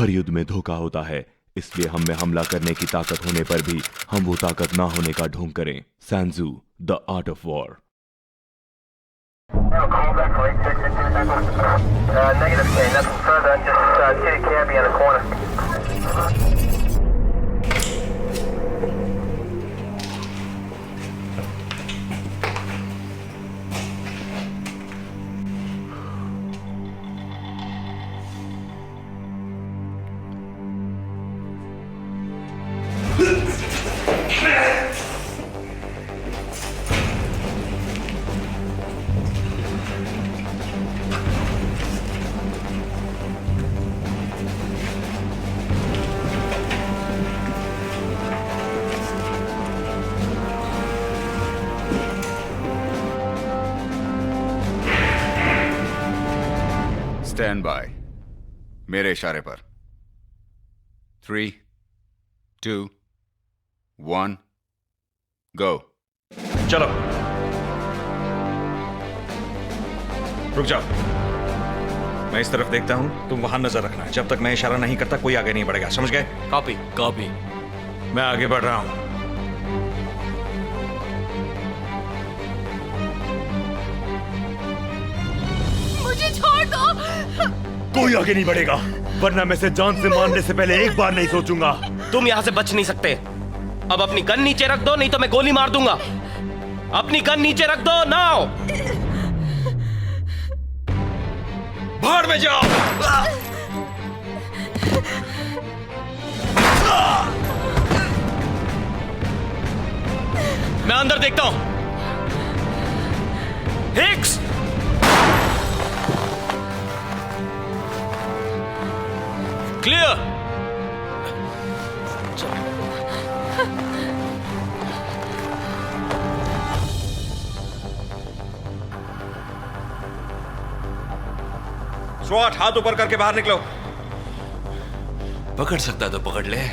हर युद्ध में धोखा होता है, इसलिए हम में हमला करने की ताकत होने पर भी हम वो ताकत ना होने का ढोंग करें। Sun Tzu, the art of war. Negative, K. Nothing further. Just see the cabbie on the corner. Stand by. मेरे इशारे पर 3, 2, 1 गो। चलो, रुक जाओ। मैं इस तरफ देखता हूं, तुम वहां नजर रखना। जब तक मैं इशारा नहीं करता कोई आगे नहीं बढ़ेगा, समझ गए? कॉपी। कॉपी। मैं आगे बढ़ रहा हूं। मुझे छोड़ दो। कोई आगे नहीं बढ़ेगा, वरना मैं इसे जान से मारने से पहले एक बार नहीं सोचूंगा। तुम यहाँ से बच नहीं सकते। अब अपनी गन नीचे रख दो, नहीं तो मैं गोली मार दूंगा। अपनी गन नीचे रख दो, नाउ। भाड़ में जाओ। मैं अंदर देखता हूं। Hicks, clear. स्वाट, हाथ ऊपर करके बाहर निकलो। पकड़ सकता तो पकड़ ले।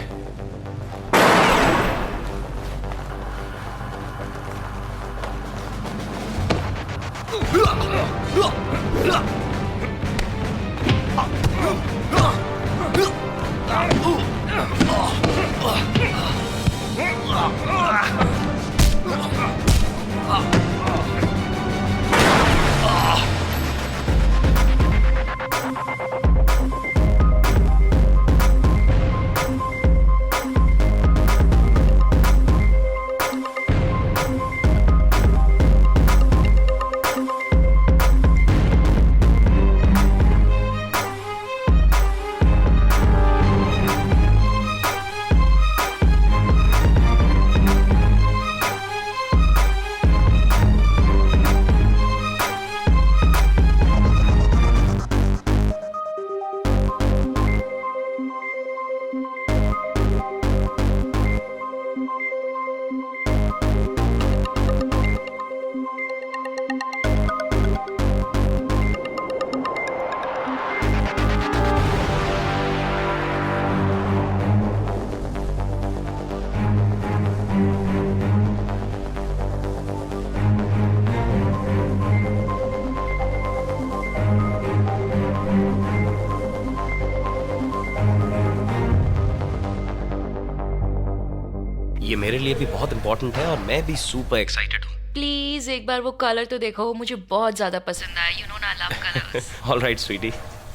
ये मेरे लिए भी बहुत इंपॉर्टेंट है और मैं भी सुपर एक्साइटेड हूँ। प्लीज एक बार वो कलर तो देखो, मुझे बहुत ज्यादा पसंद आया। यू नो ना, love colours. All right sweetie,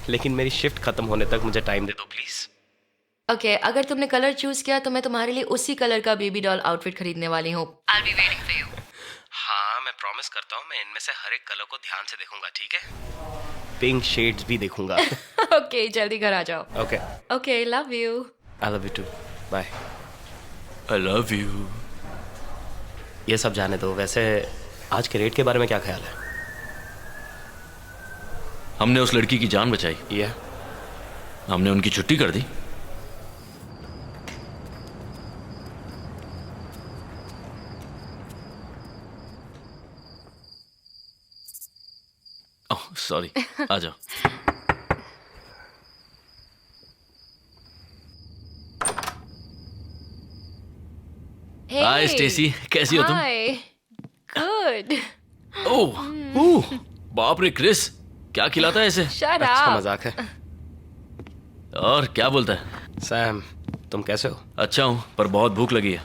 लेकिन मेरी शिफ्ट खत्म होने तक मुझे टाइम दे दो प्लीज। ओके, अगर तुमने कलर चूज किया तो मैं तुम्हारे लिए उसी कलर का बेबी डॉल आउटफिट खरीदने वाली हूँ। I will be waiting for you. हाँ, मैं प्रॉमिस करता हूँ मैं इनमें से हर एक कलर को ध्यान से देखूंगा, ठीक है? पिंक शेड्स भी देखूंगा। ओके, जल्दी घर आ जाओ। Okay. Okay, love you. I love you too. Bye. I love you. ये सब जाने दो। वैसे आज के रेट के बारे में क्या ख्याल है? हमने उस लड़की की जान बचाई। ये हमने उनकी छुट्टी कर दी। ओह सॉरी, आ जाओ। हाय स्टेसी, कैसी हो तुम? हाय, गुड। ओह बाप रे क्रिस, क्या खिलाता है इसे? शट अच्छा अप। मजाक है। और क्या बोलता है? सैम, तुम कैसे हो? अच्छा हूँ, पर बहुत भूख लगी है।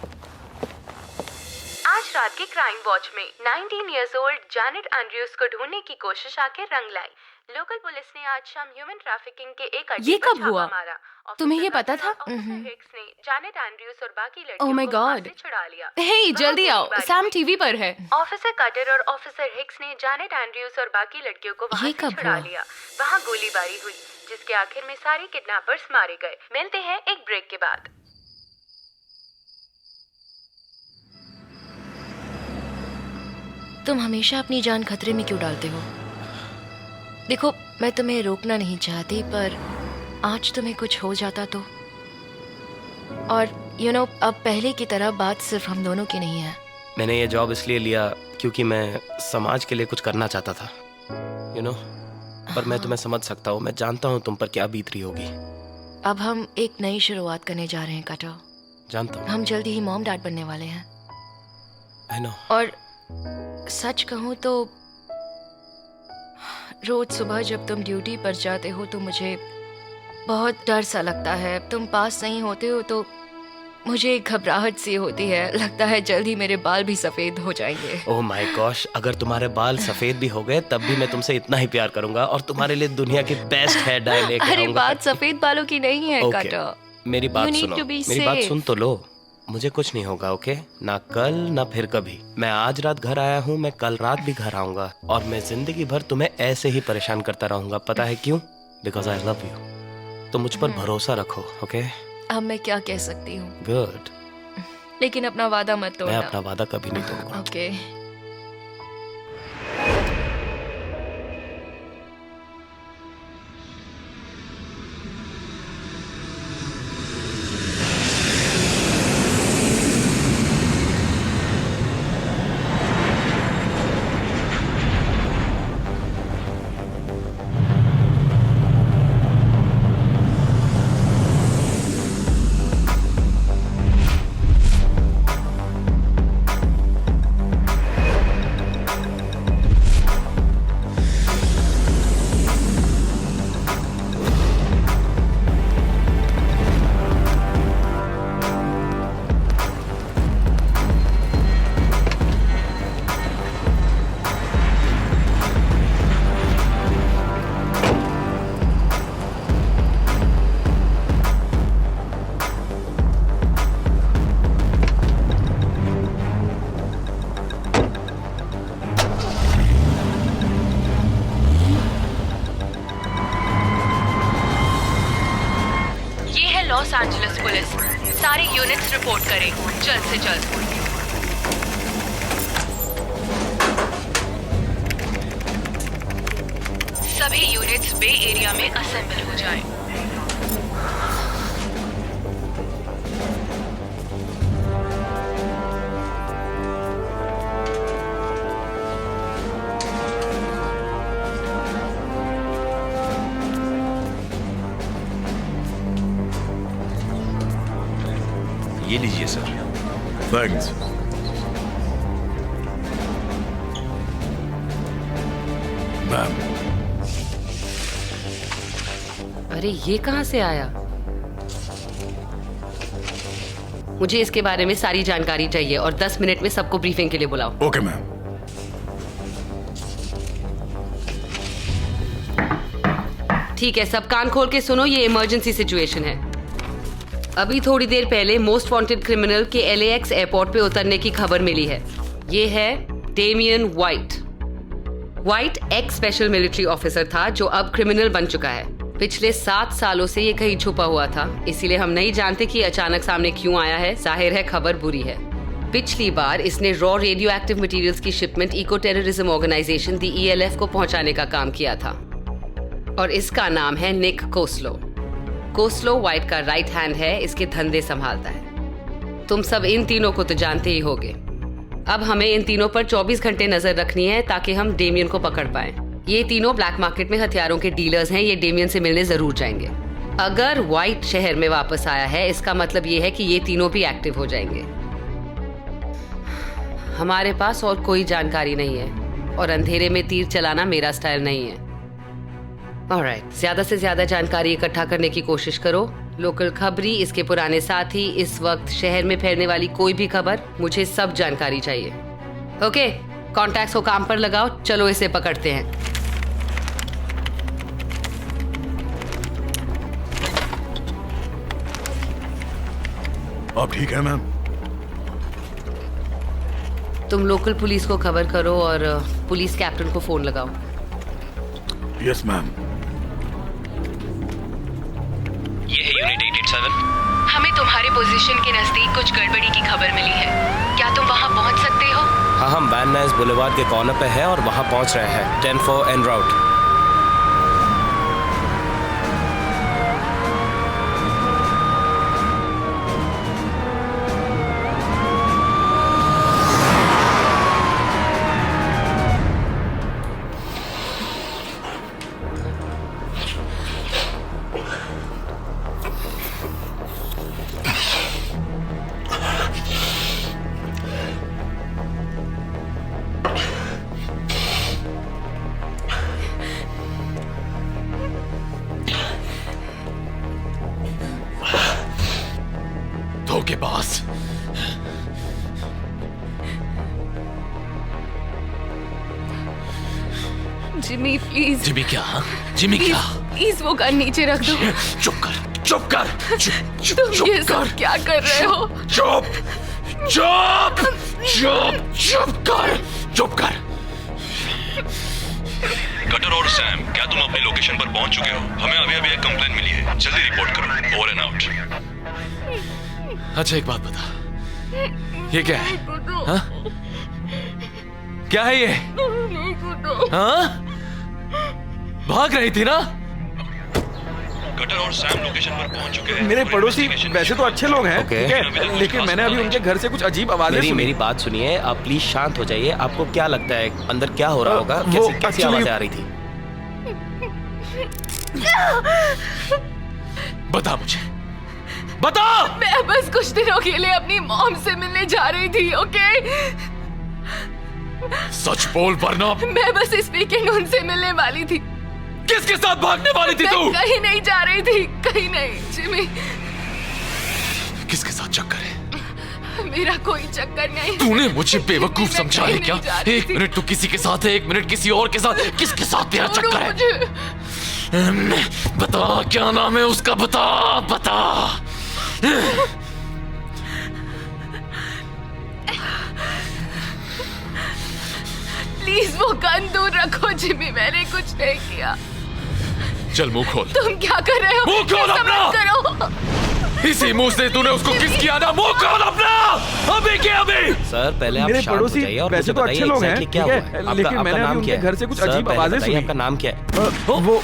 आज रात के क्राइम वॉच में 19 इयर्स ओल्ड जैनेट एंड्रयूज को ढूंढने की कोशिश आके रंग लाई। लोकल पुलिस ने आज शाम ह्यूमन ट्रैफिकिंग के एक अड्डे ये पर कब छापा हुआ? मारा। तुम्हें ये ऑफिसर पता था? ऑफिसर हिक्स ने जैनेट एंड्रयूज और बाकी Oh लड़कियों my को वहां God. से छुड़ा लिया। हे जल्दी वहां आओ, गोलीबारी सैम हुई। टीवी पर है। ऑफिसर कटर और ऑफिसर हिक्स ने जैनेट एंड्रयूज और बाकी लड़कियों को वहां ये से कब छुड़ा हुआ? लिया। वहां गोलीबारी हुई, जिसके आखिर में सारे किडनैपर्स मारे गए। मिलते हैं एक ब्रेक के बाद। तुम हमेशा अपनी जान खतरे में क्यों डालते हो? देखो, मैं तुम्हें रोकना नहीं चाहती, पर आज तुम्हें कुछ हो जाता तो। और अब पहले की तरह बात सिर्फ हम दोनों की नहीं है। मैंने ये जॉब इसलिए लिया क्योंकि मैं समाज के लिए कुछ करना चाहता था, पर मैं तुम्हें समझ सकता हूँ। मैं जानता हूँ तुम पर क्या बीत रही होगी। अब हम एक नई शुरुआत करने जा रहे हैं कटर। जानता हूँ। हम जल्दी ही मॉम डैड बनने वाले हैं। I know. और सच कहूँ तो रोज सुबह जब तुम ड्यूटी पर जाते हो तो मुझे बहुत डर सा लगता है। तुम पास नहीं होते हो तो मुझे घबराहट सी होती है। लगता है जल्दी मेरे बाल भी सफेद हो जाएंगे। ओह माय गॉश, अगर तुम्हारे बाल सफेद भी हो गए तब भी मैं तुमसे इतना ही प्यार करूंगा और तुम्हारे लिए दुनिया की बेस्ट हेयर डाई लेके अरे आऊंगा। बात सफेद बालों की नहीं है Okay. कटर। मेरी बात You need सुनो, to be मेरी बात safe. सुन तो लो। मुझे कुछ नहीं होगा, ओके? ना कल ना फिर कभी। मैं आज रात घर आया हूँ, मैं कल रात भी घर आऊंगा और मैं जिंदगी भर तुम्हें ऐसे ही परेशान करता रहूंगा। पता है क्यों? Because I love you. तो मुझ पर भरोसा रखो, ओके? अब मैं क्या कह सकती हूँ? गुड। लेकिन अपना वादा मत मैं तोड़ना। अपना वादा कभी नहीं तोड़ूंगा। ओके। ये है लॉस एंजलिस पुलिस। सारी यूनिट्स रिपोर्ट करें जल्द से जल्द। सभी यूनिट्स बे एरिया में असेंबल हो जाएं। ये लीजिए सर। थैंक्स। मैम, अरे ये कहाँ से आया? मुझे इसके बारे में सारी जानकारी चाहिए और 10 मिनट में सबको ब्रीफिंग के लिए बुलाओ। Okay ma'am. ठीक है, सब कान खोल के सुनो, ये इमरजेंसी सिचुएशन है। अभी थोड़ी देर पहले मोस्ट वांटेड क्रिमिनल के LAX एयरपोर्ट पे उतरने की खबर मिली है। ये है Damien White. White ex special military officer था जो अब क्रिमिनल बन चुका है। पिछले 7 सालों से ये कहीं छुपा हुआ था, इसीलिए हम नहीं जानते कि अचानक सामने क्यों आया है। जाहिर है खबर बुरी है। पिछली बार इसने रॉ रेडियो एक्टिव मटीरियल्स की शिपमेंट इको टेररिज्म ऑर्गेनाइजेशन दी ELF को पहुंचाने का काम किया था और इसका नाम है निक कोस्लो। कोस्लो वाइट का राइट हैंड है, इसके धंधे संभालता है। तुम सब इन तीनों को तो जानते ही होगे। अब हमें इन तीनों पर 24 घंटे नजर रखनी है ताकि हम डेमियन को पकड़ पाएं। ये तीनों ब्लैक मार्केट में हथियारों के डीलर्स हैं। ये डेमियन से मिलने जरूर जाएंगे। अगर वाइट शहर में वापस आया है, इसका मतलब ये है कि ये तीनों भी एक्टिव हो जाएंगे। हमारे पास और कोई जानकारी नहीं है और अंधेरे में तीर चलाना मेरा स्टाइल नहीं है। ऑलराइट, ज्यादा से ज्यादा जानकारी इकट्ठा करने की कोशिश करो। लोकल खबरी, इसके पुराने साथी, इस वक्त शहर में फैलने वाली कोई भी खबर, मुझे सब जानकारी चाहिए। ओके, कॉन्टैक्ट्स को काम पर लगाओ। चलो इसे पकड़ते हैं। अब ठीक है मैम? तुम लोकल पुलिस को खबर करो और पुलिस कैप्टन को फोन लगाओ। Yes ma'am. ये है यूनिट 887। हमें तुम्हारे पोजीशन के नजदीक कुछ गड़बड़ी की खबर मिली है। क्या तुम वहां पहुंच सकते हो? हाँ, हम वैन नाइस बुलेवार्ड के कॉर्नर पे है और वहाँ पहुँच रहे हैं। 10-4 एन राउट। धोखेबाज। Jimmy please. जिमी क्या? जिमी क्या? प्लीज वो गन नीचे रख दो। चुप कर, चुप कर, तुम ये सब क्या कर रहे हो? चुप, चुप, चुप, चुप कर, चुप कर। कटर और सैम, क्या तुम अपनी लोकेशन पर पहुंच चुके हो? हमें अभी अभी एक कंप्लेंट मिली है, जल्दी रिपोर्ट करो। Over and out. अच्छा एक बात बता, ये क्या है? हाँ? क्या है ये? हाँ? भाग रही थी ना? कटर और सैम लोकेशन पर पहुंच चुके हैं। मेरे पड़ोसी वैसे तो अच्छे लोग हैं, Okay. ठीक है, लेकिन मैंने अभी उनके घर से कुछ अजीब आवाजें सुनी। मेरी बात सुनिए, आप प्लीज शांत हो जाइए। आपको क्या लगता है अंदर क्या हो रहा होगा? वो कैसी actually- आवाजें आ रही थी? बता मुझे, बता। मैं बस कुछ दिनों के लिए अपनी मॉम से मिलने जा रही थी, ओके? सच बोल वरना। मैं बस इस वीकेंड उनसे मिलने वाली थी। किसके साथ भागने वाली थी तू? मैं कहीं नहीं जा रही थी, कहीं नहीं। जिमी, किसके साथ चक्कर है? मेरा कोई चक्कर नहीं। तूने मुझे बेवकूफ मैं समझा है कहीं क्या? नहीं जा रही एक थी। मिनट तू किसी के साथ है, एक मिनट किसी और के साथ। किसके साथ तेरा छोड़ो चक्कर है? मुझे। बता, क्या नाम है उसका? बता, बता। प्लीज वो गन दूर रखो जिमी, मैंने कुछ नहीं किया। चल मुंह खोल। तुम क्या कर रहे हो? मुंह खोल ऐसा अपना। मत करो। इसी मुंह से तूने उसको किस किया ना? मुंह खोल अपना, अभी के अभी। सर पहले आप मेरे शांत हो पड़ोसी जाइए और वैसे मुझे तो अच्छे बताइए लोग हैं, exactly क्या ठीक हुआ है, है। आपका- लेकिन आपका मैंने नाम अभी क्या उनके है? घर से कुछ सर, अजीब पहले आवाजें बताइए सुनी। आपका नाम क्या है? वो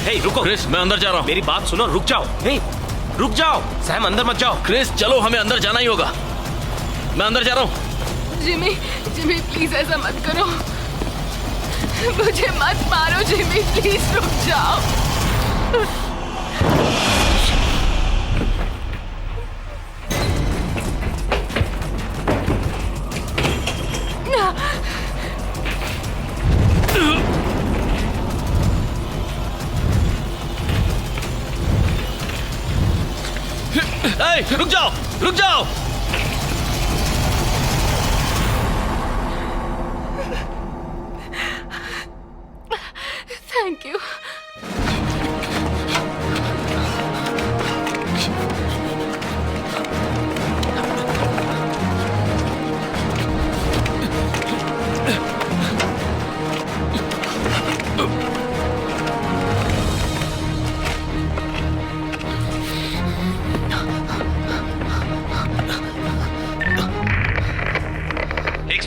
हे रुको, क्रिस, मैं अंदर जा रहा हूँ। मेरी बात सुनो, रुक जाओ। हे रुक जाओ, सैम अंदर मत जाओ। क्रिस चलो, हमें अंदर जाना ही होगा। मैं अंदर जा रहा हूँ। जिमी, जिमी प्लीज ऐसा मत करो। मुझे मत मारो जिमी, प्लीज रुक जाओ। ए, रुक जाओ, रुक जाओ। Thank you.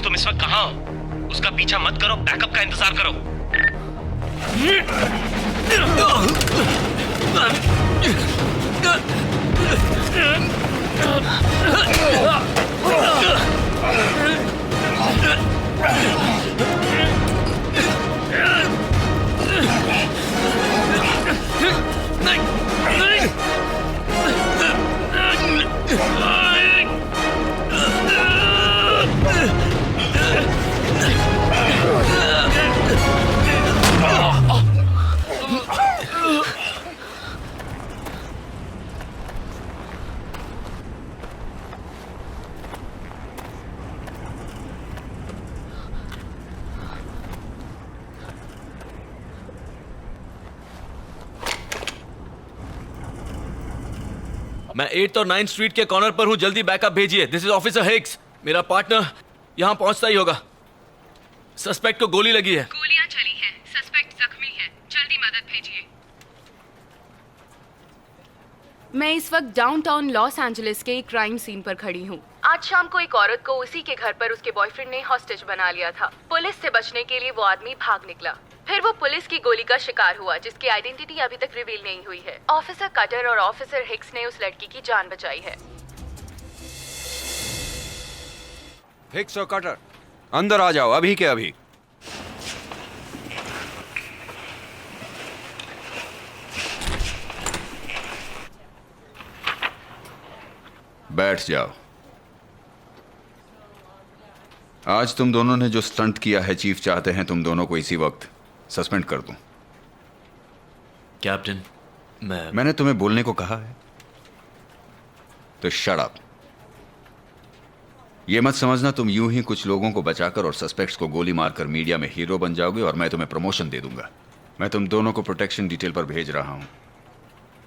तुम इस वक्त कहाँ हो? उसका पीछा मत करो, बैकअप का इंतजार करो। मैं 8th और 9th स्ट्रीट के कॉर्नर पर हूँ, जल्दी बैकअप भेजिए। This is officer Hicks. मेरा पार्टनर यहाँ पहुंचता ही होगा। सस्पेक्ट को गोली लगी है। गोलियां चली हैं, सस्पेक्ट जख्मी है, जल्दी मदद भेजिए। मैं इस वक्त डाउनटाउन लॉस एंजलिस के एक क्राइम सीन पर खड़ी हूँ। आज शाम को एक औरत को उसी के घर पर उसके बॉयफ्रेंड ने हॉस्टेज बना लिया था। पुलिस से बचने के लिए वो आदमी भाग निकला, फिर वो पुलिस की गोली का शिकार हुआ, जिसकी आइडेंटिटी अभी तक रिवील नहीं हुई है। ऑफिसर कटर और ऑफिसर हिक्स ने उस लड़की की जान बचाई है। हिक्स और कटर, अंदर आ जाओ अभी के अभी। बैठ जाओ। आज तुम दोनों ने जो स्टंट किया है, चीफ चाहते हैं तुम दोनों को इसी वक्त सस्पेंड कर दूं। कैप्टन, मैंने तुम्हें बोलने को कहा है तो शट अप। ये मत समझना तुम यूं ही कुछ लोगों को बचाकर और सस्पेक्ट्स को गोली मारकर मीडिया में हीरो बन जाओगे और मैं तुम्हें प्रमोशन दे दूंगा। मैं तुम दोनों को प्रोटेक्शन डिटेल पर भेज रहा हूं।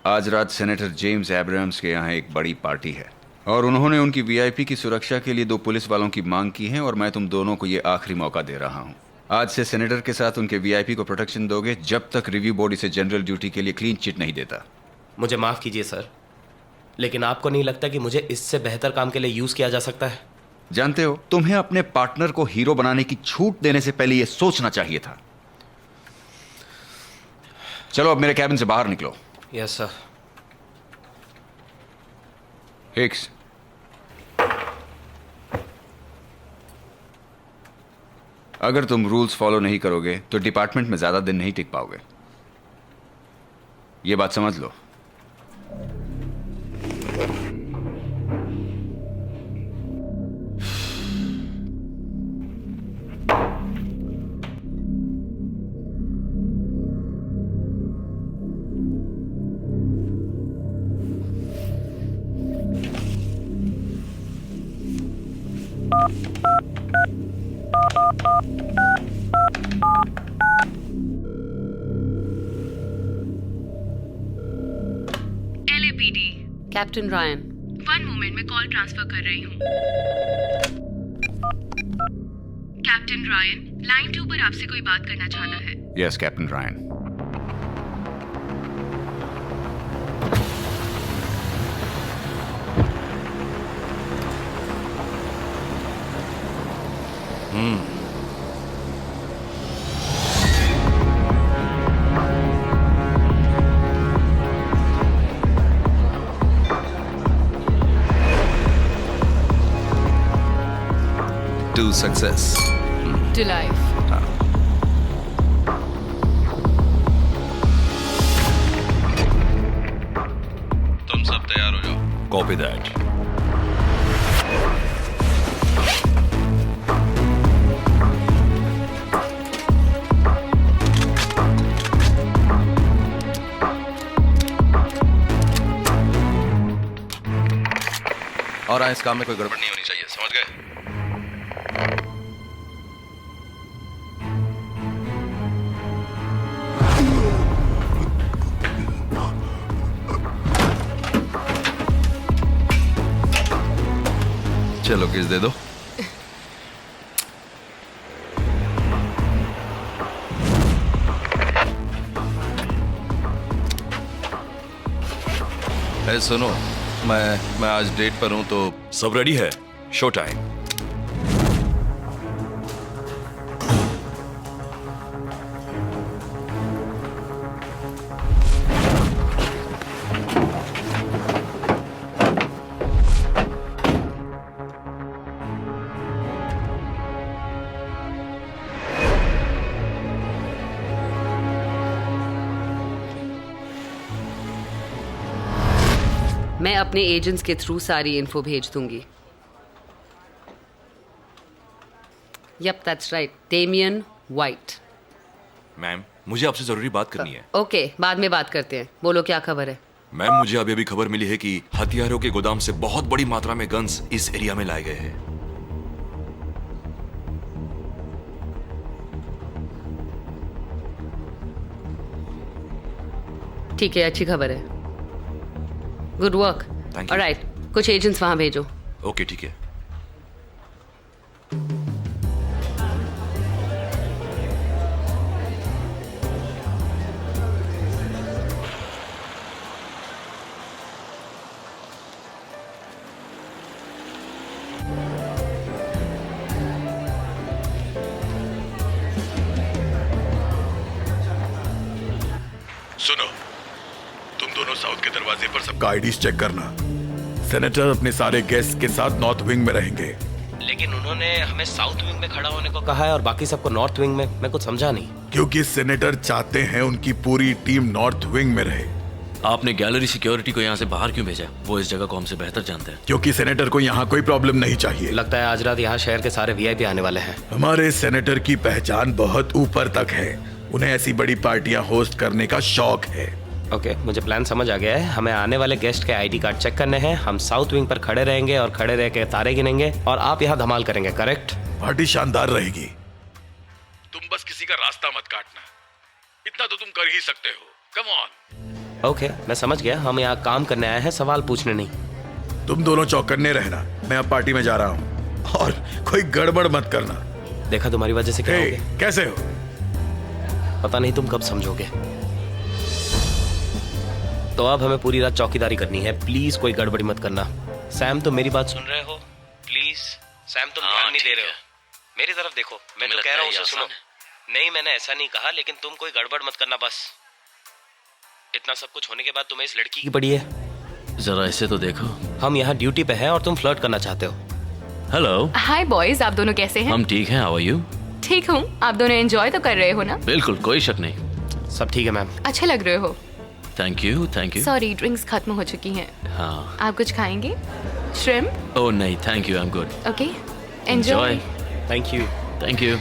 आज रात सेनेटर जेम्स एब्राहम्स के यहाँ एक बड़ी पार्टी है और उन्होंने उनकी वीआईपी की सुरक्षा के लिए 2 पुलिस वालों की मांग की है और मैं तुम दोनों को ये आखिरी मौका दे रहा हूं। आज से सेनेटर के साथ उनके वीआईपी को प्रोटेक्शन दोगे जब तक रिव्यू बोर्ड इसे जनरल ड्यूटी के लिए क्लीन चिट नहीं देता। मुझे माफ कीजिए सर, लेकिन आपको नहीं लगता कि मुझे इससे बेहतर काम के लिए यूज किया जा सकता है? जानते हो, तुम्हें अपने पार्टनर को हीरो बनाने की छूट देने से पहले यह सोचना चाहिए था। चलो अब मेरे कैबिन से बाहर निकलो। Yes sir. हिक्स, अगर तुम रूल्स फॉलो नहीं करोगे तो डिपार्टमेंट में ज्यादा दिन नहीं टिक पाओगे। यह बात समझ लो। LAPD, captain Ryan. 1 मोमेंट में कॉल ट्रांसफर कर रही हूँ। कैप्टन रायन, लाइन 2 पर आपसे कोई बात करना चाहता है। Yes captain Ryan. To success. To life. तुम सब तैयार हो जाओ। Copy that. और इस काम में कोई गड़बड़ नहीं होनी चाहिए, समझ गए? चलो किस दे दो। सुनो, मैं आज डेट पर हूं तो सब रेडी है। Show time. मैं अपने एजेंट्स के थ्रू सारी इन्फो भेज दूंगी। Yup, that's right, Damien White. Ma'am, मुझे आपसे जरूरी बात करनी है। ओके, बाद में बात करते हैं। बोलो क्या खबर है? मैम, मुझे अभी अभी खबर मिली है कि हथियारों के गोदाम से बहुत बड़ी मात्रा में गन्स इस एरिया में लाए गए हैं। ठीक है, अच्छी खबर है। Good work. Thank you. Alright, कुछ एजेंट्स वहां भेजो। ओके ठीक है। सुनो, तुम दोनों साउथ के दरवाजे पर सबका आईडीज चेक करना। सेनेटर अपने सारे गेस्ट के साथ नॉर्थ विंग में रहेंगे। लेकिन उन्होंने हमें साउथ विंग में खड़ा होने को कहा है और बाकी सबको नॉर्थ विंग में। मैं कुछ समझा नहीं। क्योंकि सेनेटर चाहते हैं उनकी पूरी टीम नॉर्थ विंग में रहे। आपने गैलरी सिक्योरिटी को यहाँ से बाहर क्यों भेजा? वो इस जगह को हमसे बेहतर जानते हैं। क्योंकि सेनेटर को यहाँ कोई प्रॉब्लम नहीं चाहिए। लगता है आज रात यहाँ शहर के सारे वीआईपी आने वाले हैं। हमारे सेनेटर की पहचान बहुत ऊपर तक है। उन्हें ऐसी बड़ी पार्टियां होस्ट करने का शौक है। ओके, मुझे प्लान समझ आ गया है। हमें आने वाले गेस्ट के आईडी कार्ड चेक करने हैं। हम साउथ विंग पर खड़े रहेंगे और खड़े रह के तारे गिनेंगे और आप यहाँ धमाल करेंगे। करेक्ट? पार्टी शानदार रहेगी। तुम बस किसी का रास्ता मत काटना। इतना तो तुम कर ही सकते हो। Come on. ओके, मैं समझ गया। हम यहाँ काम करने आए हैं, सवाल पूछने नहीं। तुम दोनों चौकन्ने रहना। मैं अब पार्टी में जा रहा हूँ और कोई गड़बड़ मत करना। देखा, तुम्हारी वजह से क्या हो गया। कैसे हो? पता नहीं तुम कब समझोगे। तो अब हमें पूरी रात चौकीदारी करनी है। प्लीज कोई गड़बड़ी मत करना। सैम, तुम मेरी बात सुन रहे हो? प्लीज सैम, तुम ध्यान नहीं दे रहे हो। मेरी तरफ देखो। मैं तो कह रहा हूँ उसे सुनो। नहीं, मैंने ऐसा नहीं कहा, लेकिन तुम कोई गड़बड़ मत करना बस। इतना सब कुछ होने के बाद तुम्हें इस लड़की की पड़ी है। जरा इसे तो देखो। हम यहाँ ड्यूटी पे हैं और तुम फ्लर्ट करना चाहते हो। हेलो। हाय बॉयज, आप दोनों कैसे हैं? हम ठीक हैं। How are you? ठीक हूँ। आप दोनों एंजॉय तो कर रहे हो ना? बिल्कुल, कोई शक नहीं। सब ठीक है मैम। अच्छे लग रहे हो। Thank you, thank you. Sorry, drinks खत्म हो चुकी हैं। हाँ। आप कुछ खाएंगे? श्रिम्प? ओह नहीं, thank you, I am good. Okay, enjoy. Thank you. Thank you.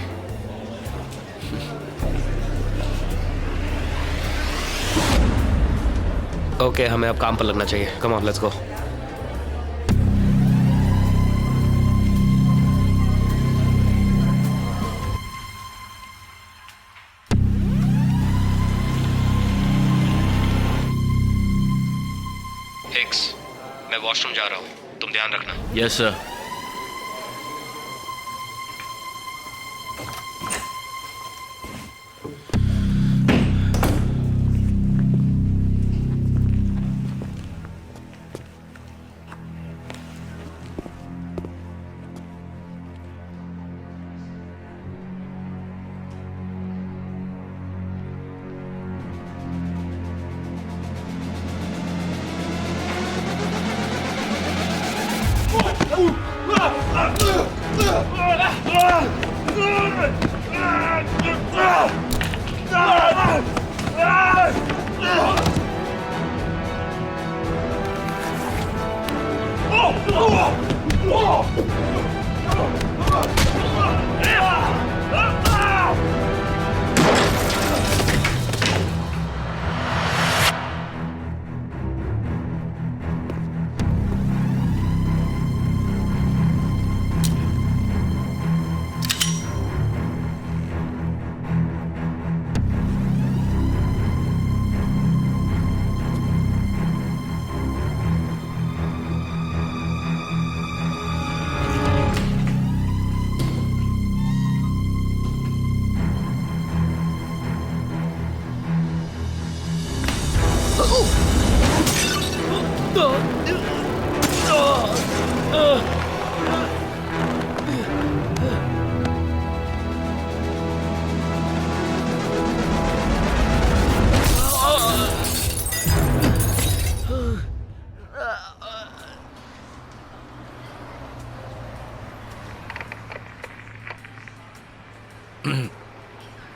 Okay, हमें अब काम पर लगना चाहिए। Come on, let's go. Hicks, मैं वॉशरूम जा रहा हूँ, तुम ध्यान रखना। Yes sir.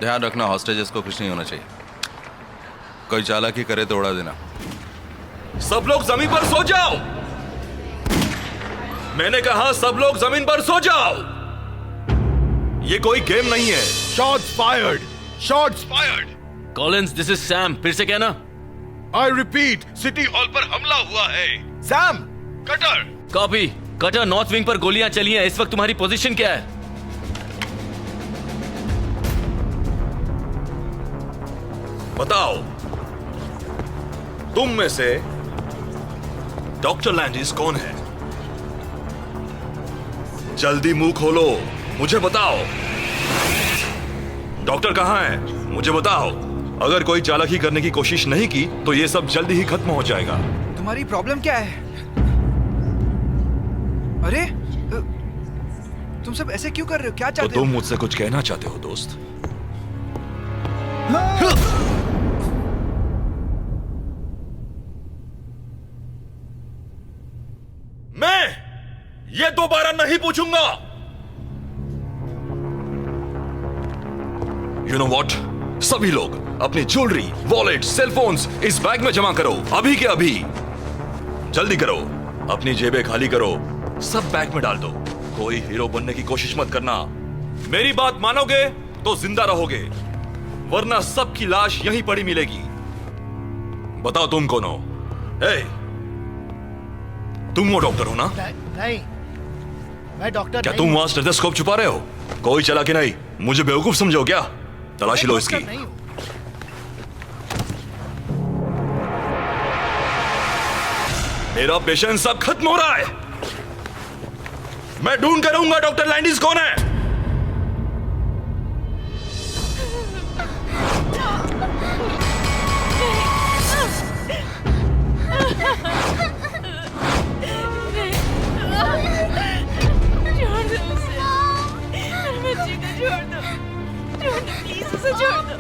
ध्यान रखना, हॉस्टेजेस को कुछ नहीं होना चाहिए। कोई चालाकी करे तो उड़ा देना। सब लोग जमीन पर सो जाओ। मैंने कहा सब लोग जमीन पर सो जाओ। ये कोई गेम नहीं है। Shots fired, shots fired. Collins, this is Sam. फिर से कहना। आई रिपीट, सिटी हॉल पर हमला हुआ है। Sam, cutter. Copy. Cutter, north wing पर गोलियां चली हैं। इस वक्त तुम्हारी पोजीशन क्या है? बताओ, तुम में से डॉक्टर लैंडिस कौन है? जल्दी मुंह खोलो, मुझे बताओ। डॉक्टर कहाँ है? मुझे बताओ। अगर कोई चालाकी करने की कोशिश नहीं की तो ये सब जल्दी ही खत्म हो जाएगा। तुम्हारी प्रॉब्लम क्या है? अरे तुम सब ऐसे क्यों कर रहे हो? क्या चाहते हो? तो तुम मुझसे कुछ कहना चाहते हो दोस्त? मैं ये दोबारा नहीं पूछूंगा। You know what? सभी लोग अपनी ज्वेलरी, वॉलेट, सेलफोन्स इस बैग में जमा करो, अभी के अभी। जल्दी करो, अपनी जेबें खाली करो, सब बैग में डाल दो। कोई हीरो बनने की कोशिश मत करना। मेरी बात मानोगे तो जिंदा रहोगे, वरना सबकी लाश यहीं पड़ी मिलेगी। बताओ तुम कौन हो? तुम वो डॉक्टर हो ना? नहीं, मैं डॉक्टर क्या नहीं तुम वहां स्टेथोस्कोप छुपा रहे हो? कोई चला के नहीं, मुझे बेवकूफ समझो क्या? तलाशी लो इसकी। मेरा पेशेंस अब खत्म हो रहा है। मैं ढूंढ कर रहूंगा डॉक्टर लैंडिस कौन है। छोड़ दो उसे, मेरे बच्चे को छोड़ दो, प्लीज उसे छोड़ दो,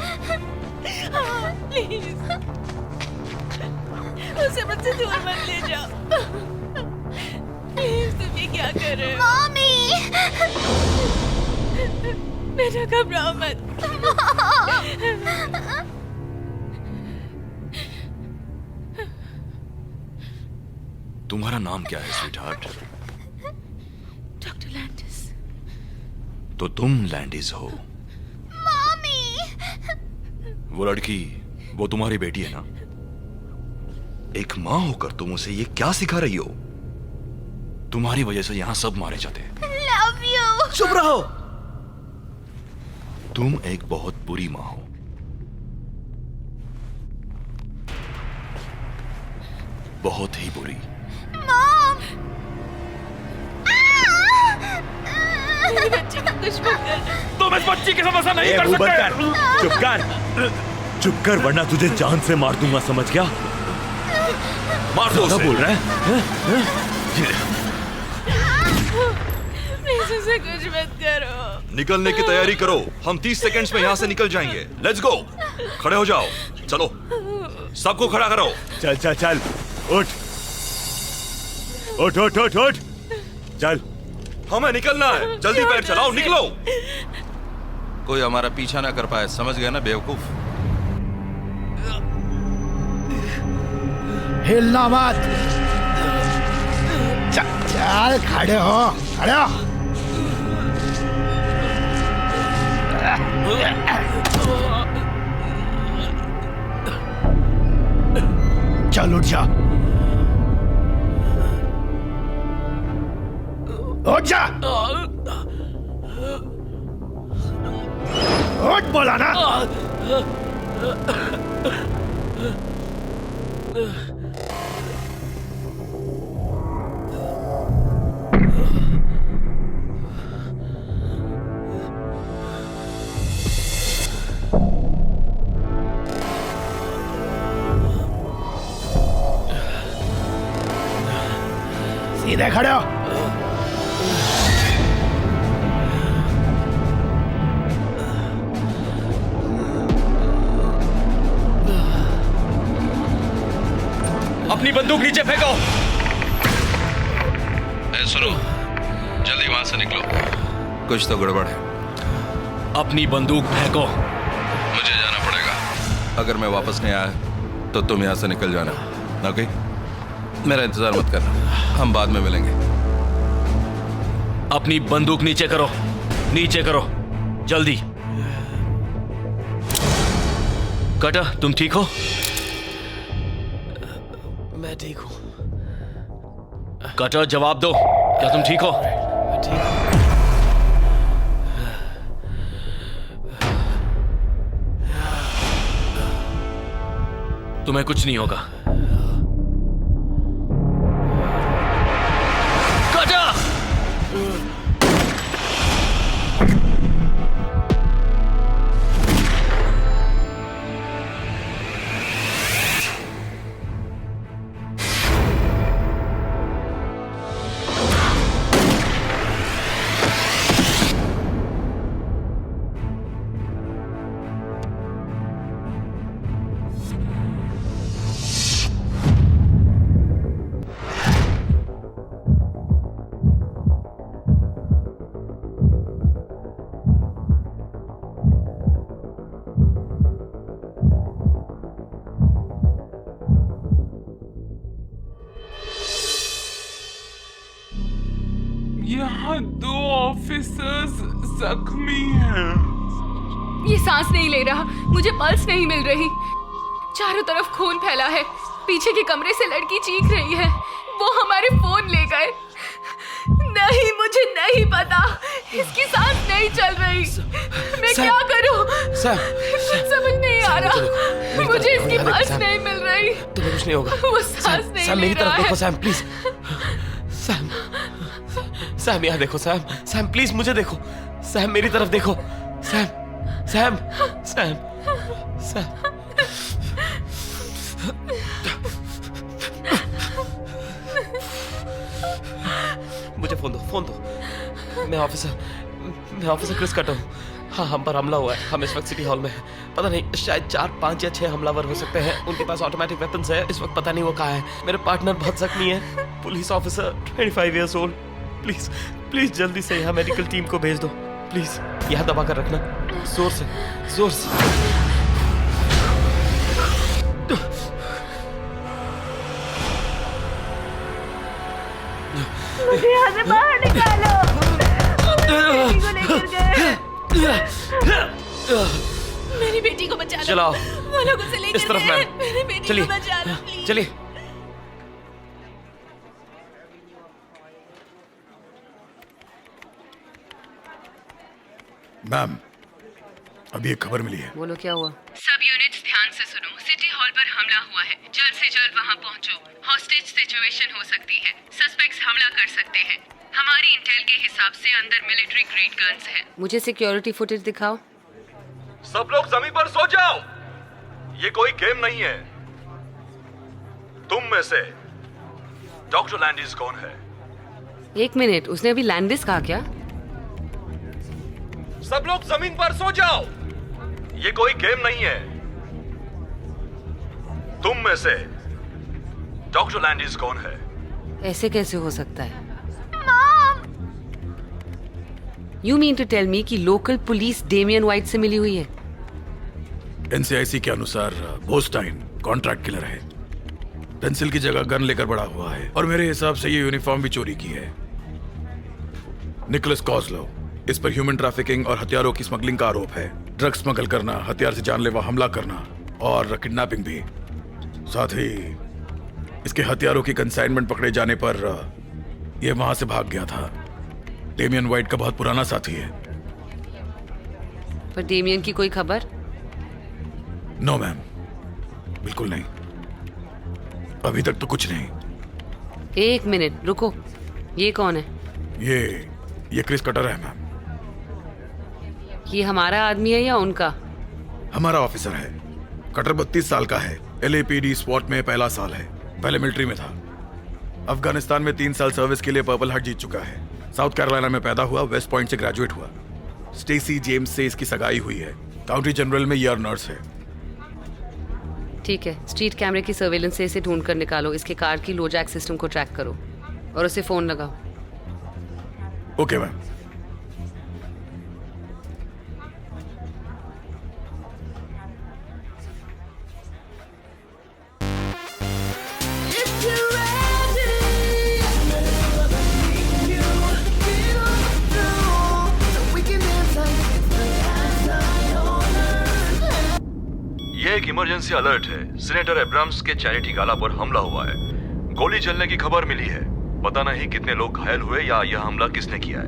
प्लीज उसे मुझसे दूर मत ले जाओ, प्लीज। तुम ये क्या कर रहे हो? मम्मी! बेटा घबराओ मत। तुम्हारा नाम क्या है स्वीटहार्ट? Doctor Landis. तो तुम लैंडिस हो? मम्मी! वो लड़की, वो तुम्हारी बेटी है ना? एक माँ होकर तुम उसे ये क्या सिखा रही हो? तुम्हारी वजह से यहां सब मारे जाते हैं। Love you. चुप रहो। तुम एक बहुत बुरी माँ हो। बहुत ही बुरी। मॉम! मेरे बच्चे को कुछ मत करना। तुम इस बच्ची की समस्या नहीं कर सकते। चुप कर, चुप कर, वरना तुझे जान से मार दूंगा, समझ गया? मार दो उसे। बोल रहा है? प्लीज उसे कुछ मत करो। निकलने की तैयारी करो, हम 30 सेकंड्स में यहां से निकल जाएंगे। Let's go. खड़े हो जाओ, चलो सबको खड़ा करो। चल चल चल, उठ उठ उठ उठ उठ, चल। हमें निकलना है, जल्दी पैर चलाओ, निकलो। कोई हमारा पीछा ना कर पाए, समझ गया ना बेवकूफ? हिलना मत। चल खड़े हो, खड़े हो। चल उठ जा, उठ जा, उठ बोला ना। सीधे खड़े हो। अपनी बंदूक नीचे फेंको। सुनो, जल्दी वहां से निकलो, कुछ तो गड़बड़ है। अपनी बंदूक फेंको। मुझे जाना पड़ेगा। अगर मैं वापस नहीं आया तो तुम यहां से निकल जाना, ओके? मेरा इंतजार मत करना, हम बाद में मिलेंगे। अपनी बंदूक नीचे करो, नीचे करो, जल्दी। कटर, तुम ठीक हो? मैं ठीक हूँ। कटर, जवाब दो, क्या तुम ठीक हो? ठीक हूँ। तुम्हें कुछ नहीं होगा। यहाँ 2 ऑफिसर्स जख्मी हैं। ये सांस नहीं ले रहा, मुझे पल्स नहीं मिल रही, चारों तरफ खून फैला है। पीछे के कमरे से लड़की चीख रही है। वो हमारे फोन ले गए। नहीं, मुझे नहीं पता, इसकी सांस नहीं चल रही। मैं क्या करूं? कुछ समझ नहीं आ रहा। मुझे इसकी पल्स नहीं मिल रही। तुम्हें कुछ नहीं होगा। वो सांस नहीं सैम ले मेरी तरफ रहा देखो है। Sam please. सैम यहाँ देखो सैम। सैम प्लीज मुझे देखो। सैम मेरी तरफ देखो। सैम। मुझे फोन दो। मैं ऑफिसर क्रिस कटर हूँ। हाँ, हम पर हमला हुआ है। हम इस वक्त सिटी हॉल में हैं। पता नहीं, शायद 4, 5 या 6 हमलावर हो सकते हैं। उनके पास ऑटोमेटिक वेपन्स है। इस वक्त पता नहीं वो कहाँ है। मेरे पार्टनर बहुत जख्मी है, police officer 25 years old. Please जल्दी से यहाँ मेडिकल टीम को भेज दो। प्लीज यहाँ दबा कर रखना, जोर से। मुझे यहाँ से बाहर निकालो। बेटी को लेकर गए। मेरी बेटी को बचा लो। चलाओ। वो लोग उसे लेकर इस तरफ गए। मैम। मेरी बेटी को बचा लो प्लीज। चलिए। मैम, अभी एक खबर मिली है। बोलो, क्या हुआ? सब यूनिट्स ध्यान से सुनो। सिटी हॉल पर हमला हुआ है। जल्द से जल्द वहां पहुंचो। हॉस्टेज सिचुएशन हो सकती है। सस्पेक्ट्स हमला कर सकते हैं। हमारी इंटेल के हिसाब से अंदर मिलिट्री ग्रेड गन्स हैं। मुझे सिक्योरिटी फुटेज दिखाओ। सब लोग जमीन पर सो जाओ। ये कोई गेम नहीं है। तुम में से डॉक्टर लैंडिस कौन है? 1 मिनट, उसने अभी लैंडिस कहा क्या? सब लोग जमीन पर सो जाओ। ये कोई गेम नहीं है। तुम में से डॉक्टर लैंडिस कौन है? ऐसे कैसे हो सकता है? You mean to tell me कि लोकल पुलिस डेमियन वाइट से मिली हुई है? एनसीआईसी के अनुसार बोस्टाइन कॉन्ट्रैक्ट किलर है। पेंसिल की जगह गन लेकर बड़ा हुआ है और मेरे हिसाब से ये यूनिफॉर्म भी चोरी की है। निकोलस कॉस्लो, इस पर ह्यूमन ट्रैफिकिंग और हथियारों की स्मगलिंग का आरोप है। ड्रग्स स्मगल करना, हथियार से जानलेवा हमला करना और किडनैपिंग भी। साथ ही इसके हथियारों की कंसाइनमेंट पकड़े जाने पर यह वहां से भाग गया था। डेमियन वाइट का बहुत पुराना साथी है। पर डेमियन की कोई खबर? नो मैम, बिल्कुल नहीं। अभी तक तो कुछ नहीं। 1 मिनट रुको, ये कौन है? ये क्रिस कटर है मैम। ये हमारा आदमी है या उनका? हमारा ऑफिसर है। कटर 32 साल का है। LAPD स्वॉट में पहला साल है। पहले मिलिट्री में था। अफगानिस्तान में 3 साल सर्विस के लिए पर्पल हार्ट जीत चुका है। साउथ कैरोलिना में पैदा हुआ, वेस्ट पॉइंट से ग्रेजुएट हुआ। स्टेसी जेम्स से इसकी सगाई हुई है। काउंटी जनरल में ईयर नर्स है। ठीक है, स्ट्रीट कैमरे की सर्वेलेंस से इसे ढूंढ कर निकालो। इसके कार की लोजैक सिस्टम को ट्रैक करो और उसे फोन लगाओ। Okay ma'am. ये एक इमरजेंसी अलर्ट है। सीनेटर एब्राम्स के चैरिटी गाला पर हमला हुआ है। गोली चलने की खबर मिली है। पता नहीं कितने लोग घायल हुए या यह हमला किसने किया है।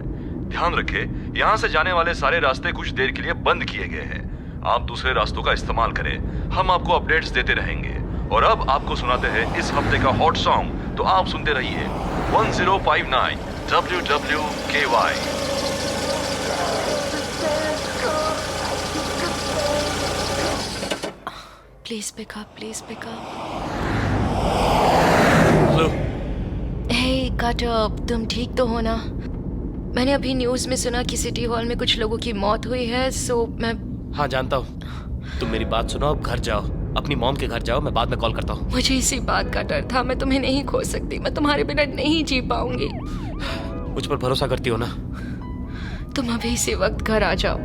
ध्यान रखें, यहाँ से जाने वाले सारे रास्ते कुछ देर के लिए बंद किए गए हैं। आप दूसरे रास्तों का इस्तेमाल करें। हम आपको अपडेट्स देते रहेंगे। और अब आपको सुनाते हैं इस हफ्ते का हॉट सॉन्ग। तो आप सुनते रहिए 1059 WWKY। Please pick up, please pick up. Hello. Hey, cutter, तुम ठीक तो हो ना? मैंने अभी न्यूज़ में सुना कि सिटी हॉल में कुछ लोगों की मौत हुई है, सो मैं... हाँ, जानता हूँ। तुम मेरी बात सुनो, अब घर जाओ। अपनी मॉम के घर जाओ, मैं बाद में कॉल करता हूँ। मुझे इसी बात का डर था। मैं तुम्हें नहीं खो सकती। मैं तुम्हारे बिना नहीं जी पाऊंगी। मुझ पर भरोसा करती हो ना? तुम अभी इसी वक्त घर आ जाओ।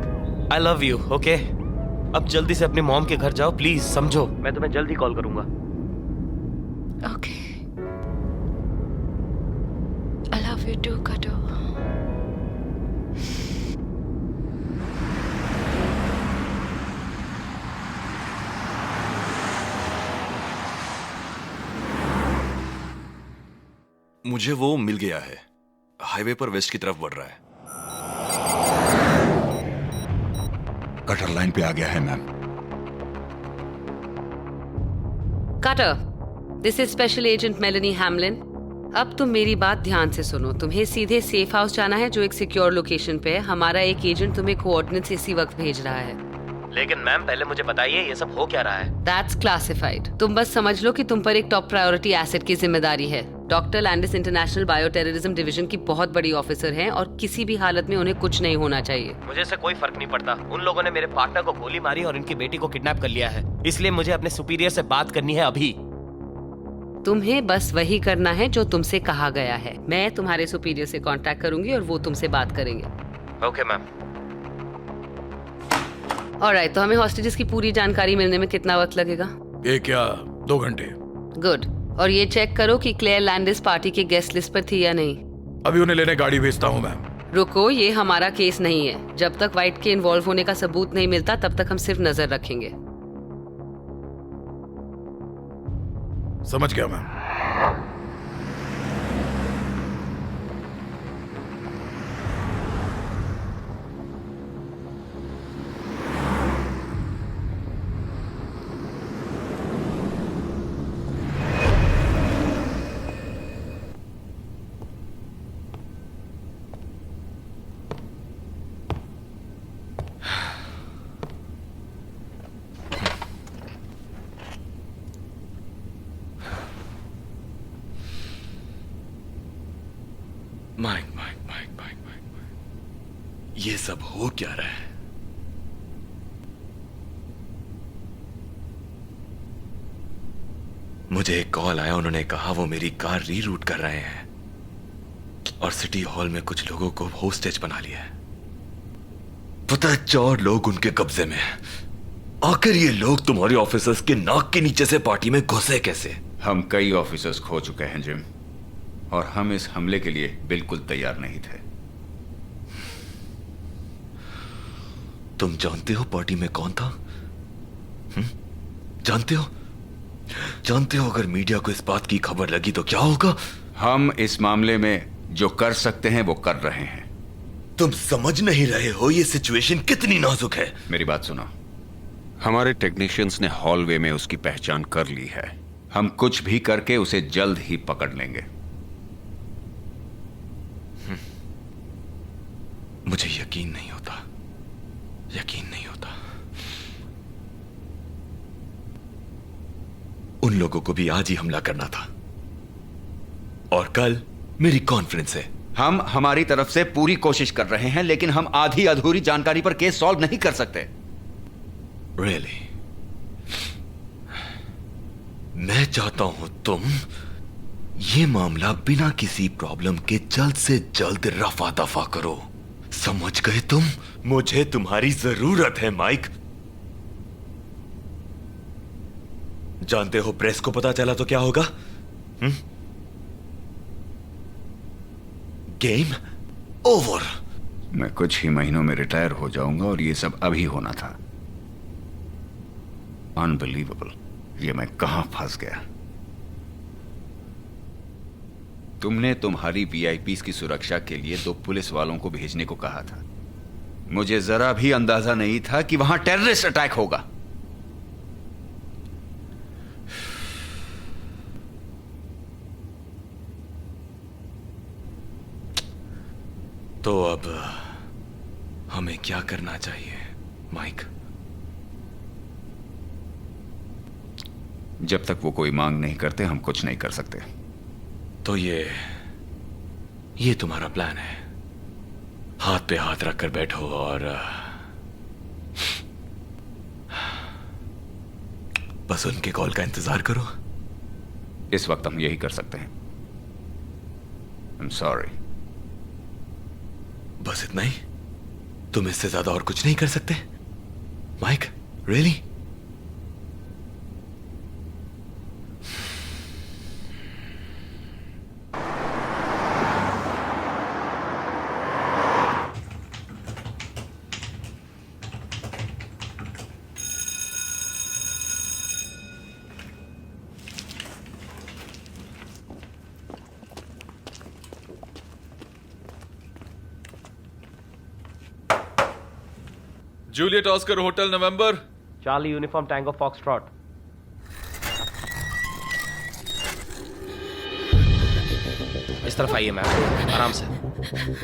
I love you, okay? अब जल्दी से अपनी मॉम के घर जाओ, प्लीज, समझो। मैं तुम्हें जल्दी कॉल करूंगा। Okay. I love you too, Kato. मुझे वो मिल गया है। हाईवे पर वेस्ट की तरफ बढ़ रहा है। कटर लाइन पे आ गया है ma'am. Cutter, this is special agent Melanie Hamelin. अब तुम मेरी बात ध्यान से सुनो। तुम्हें सीधे सेफ हाउस जाना है जो एक सिक्योर लोकेशन पे है। हमारा एक एजेंट तुम्हें कोऑर्डिनेट्स इसी वक्त भेज रहा है। लेकिन मैम पहले मुझे बताइए ये सब हो क्या रहा है? That's classified. तुम बस समझ लो कि तुम पर एक टॉप प्रायोरिटी एसेट की जिम्मेदारी है। Doctor Landis international bio terrorism division की बहुत बड़ी ऑफिसर हैं और किसी भी हालत में उन्हें कुछ नहीं होना चाहिए। मुझे इससे कोई फर्क नहीं पड़ता। उन लोगों ने मेरे पार्टनर को गोली मारी और इनकी बेटी को किडनैप कर लिया है, इसलिए मुझे अपने सुपीरियर से बात करनी है अभी। तुम्हें बस वही करना है जो तुमसे कहा गया है। मैं तुम्हारे सुपीरियर से कांटेक्ट करूंगी और वो तुमसे बात करेंगे। Okay ma'am. ऑलराइट, तो हमें हॉस्टेजेस की पूरी जानकारी मिलने में कितना वक्त लगेगा? 1 या 2 घंटे। गुड। और ये चेक करो कि क्लेयर लैंडिस पार्टी के गेस्ट लिस्ट पर थी या नहीं। अभी उन्हें लेने गाड़ी भेजता हूँ मैम। रुको, ये हमारा केस नहीं है। जब तक वाइट के इन्वॉल्व होने का सबूत नहीं मिलता तब तक हम सिर्फ नजर रखेंगे। समझ गया मैम। माइक, ये सब हो क्या रहा है? मुझे एक कॉल आया, उन्होंने कहा वो मेरी कार रीरूट कर रहे हैं और सिटी हॉल में कुछ लोगों को होस्टेज बना लिया है। पता है 4 लोग उनके कब्जे में हैं। आखिर ये लोग तुम्हारे ऑफिसर्स के नाक के नीचे से पार्टी में घुसे कैसे? हम कई ऑफिसर्स खो चुके हैं जिम, और हम इस हमले के लिए बिल्कुल तैयार नहीं थे। तुम जानते हो पार्टी में कौन था? जानते हो? जानते हो अगर मीडिया को इस बात की खबर लगी तो क्या होगा? हम इस मामले में जो कर सकते हैं वो कर रहे हैं। तुम समझ नहीं रहे हो ये सिचुएशन कितनी नाजुक है। मेरी बात सुनो। हमारे टेक्नीशियंस ने हॉलवे में उसकी पहचान कर ली है। हम कुछ भी करके उसे जल्द ही पकड़ लेंगे। मुझे यकीन नहीं होता, यकीन नहीं होता। उन लोगों को भी आज ही हमला करना था और कल मेरी कॉन्फ्रेंस है। हम हमारी तरफ से पूरी कोशिश कर रहे हैं, लेकिन हम आधी अधूरी जानकारी पर केस सॉल्व नहीं कर सकते। Really? मैं चाहता हूं तुम ये मामला बिना किसी प्रॉब्लम के जल्द से जल्द रफा दफा करो। समझ गए तुम? मुझे तुम्हारी जरूरत है माइक। जानते हो प्रेस को पता चला तो क्या होगा? Game over. मैं कुछ ही महीनों में रिटायर हो जाऊंगा और ये सब अभी होना था। अनबिलीवेबल, ये मैं कहां फंस गया। तुमने तुम्हारी वीआईपीज़ की सुरक्षा के लिए 2 पुलिस वालों को भेजने को कहा था। मुझे जरा भी अंदाजा नहीं था कि वहां टेररिस्ट अटैक होगा। तो अब हमें क्या करना चाहिए माइक? जब तक वो कोई मांग नहीं करते हम कुछ नहीं कर सकते। तो ये तुम्हारा प्लान है? हाथ पे हाथ रखकर बैठो और बस उनके कॉल का इंतजार करो। इस वक्त हम यही कर सकते हैं। I'm sorry। बस इतना ही? तुम इससे ज्यादा और कुछ नहीं कर सकते Mike? Really? Juliet Oscar Hotel November. Charlie Uniform Tango Foxtrot. इस तरफ आइए मैम, आराम से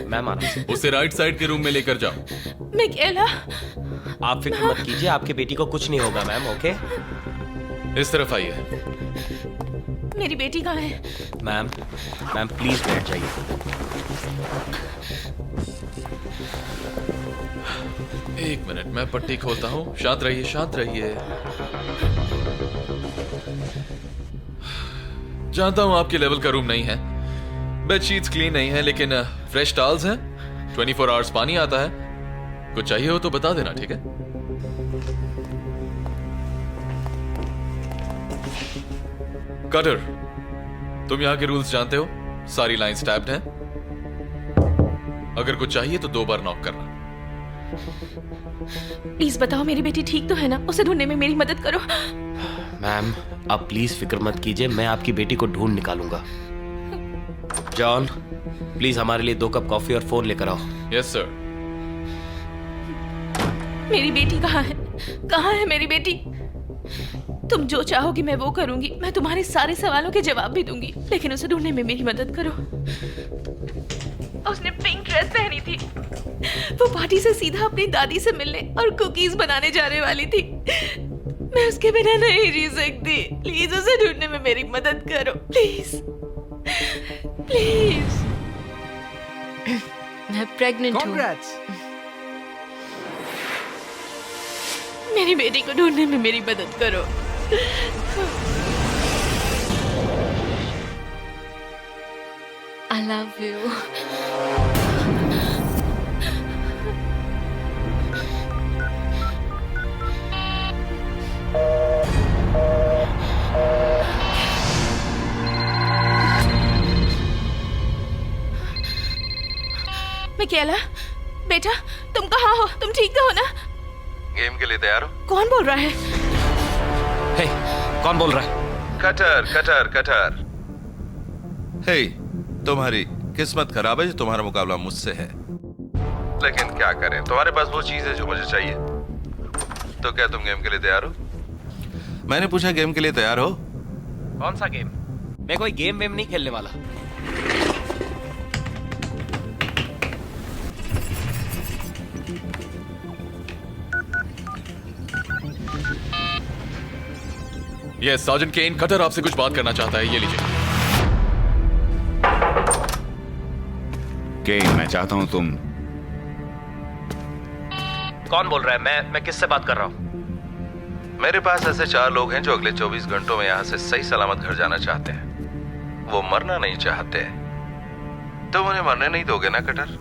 मैम, आराम से। उसे राइट साइड के रूम में लेकर जाओ। मिकेला, आप फिक्र मत कीजिए, आपकी बेटी को कुछ नहीं होगा मैम। ओके, इस तरफ आइए। मेरी बेटी कहाँ है? मैम मैम प्लीज बैठ जाइए। एक मिनट, मैं पट्टी खोलता हूँ। शांत रहिए, शांत रहिए। जानता हूँ आपके लेवल का रूम नहीं है, बेडशीट्स क्लीन नहीं है, लेकिन फ्रेश टॉवल्स हैं, 24 आवर्स पानी आता है। कुछ चाहिए हो तो बता देना, ठीक है? कटर, तुम यहाँ के रूल्स जानते हो, सारी लाइंस टैप्ड हैं। अगर कुछ चाहिए तो 2 बार नॉक करना। प्लीज बताओ मेरी बेटी ठीक तो है ना? उसे ढूंढने में मेरी मदद करो। मैम आप प्लीज फिक्र मत कीजिए, मैं आपकी बेटी को ढूंढ निकालूंगा। जॉन प्लीज हमारे लिए 2 कप कॉफी और फोन लेकर आओ। Yes sir. मेरी बेटी कहाँ है? कहाँ है मेरी बेटी? तुम जो चाहोगी मैं वो करूंगी। मैं तुम्हारे सारे सवालों के जवाब भी दूंगी, लेकिन उसे ढूंढने में मेरी मदद करो। उसने पिंक ड्रेस पहनी थी। वो पार्टी से सीधा अपनी दादी से मिलने और कुकीज बनाने जाने वाली थी। मैं उसके बिना नहीं जी सकती। प्लीज उसे ढूंढने में मेरी मदद करो, प्लीज प्लीज। मैं प्रेग्नेंट हूँ। मेरी बेटी को ढूंढने में मेरी मदद करो। I love you. मिकेला, बेटा तुम कहाँ हो? तुम ठीक तो हो ना? गेम के लिए तैयार हो? कौन बोल रहा है? हे, कौन बोल रहा है? Cutter cutter cutter. हे, तुम्हारी किस्मत खराब है जो तुम्हारा मुकाबला मुझसे है, लेकिन क्या करें, तुम्हारे पास वो चीज है जो मुझे चाहिए। तो क्या तुम गेम के लिए तैयार हो? मैंने पूछा गेम के लिए तैयार हो? कौन सा गेम? मैं कोई गेम वेम नहीं खेलने वाला। यस सार्जेंट केन, कटर आपसे कुछ बात करना चाहता है। ये लीजिए। केन, मैं चाहता हूं तुम। कौन बोल रहा है? मैं किससे बात कर रहा हूं? मेरे पास ऐसे 4 लोग हैं जो अगले 24 घंटों में यहां से सही सलामत घर जाना चाहते हैं। वो मरना नहीं चाहते। तुम उन्हें मरने नहीं दोगे ना कटर?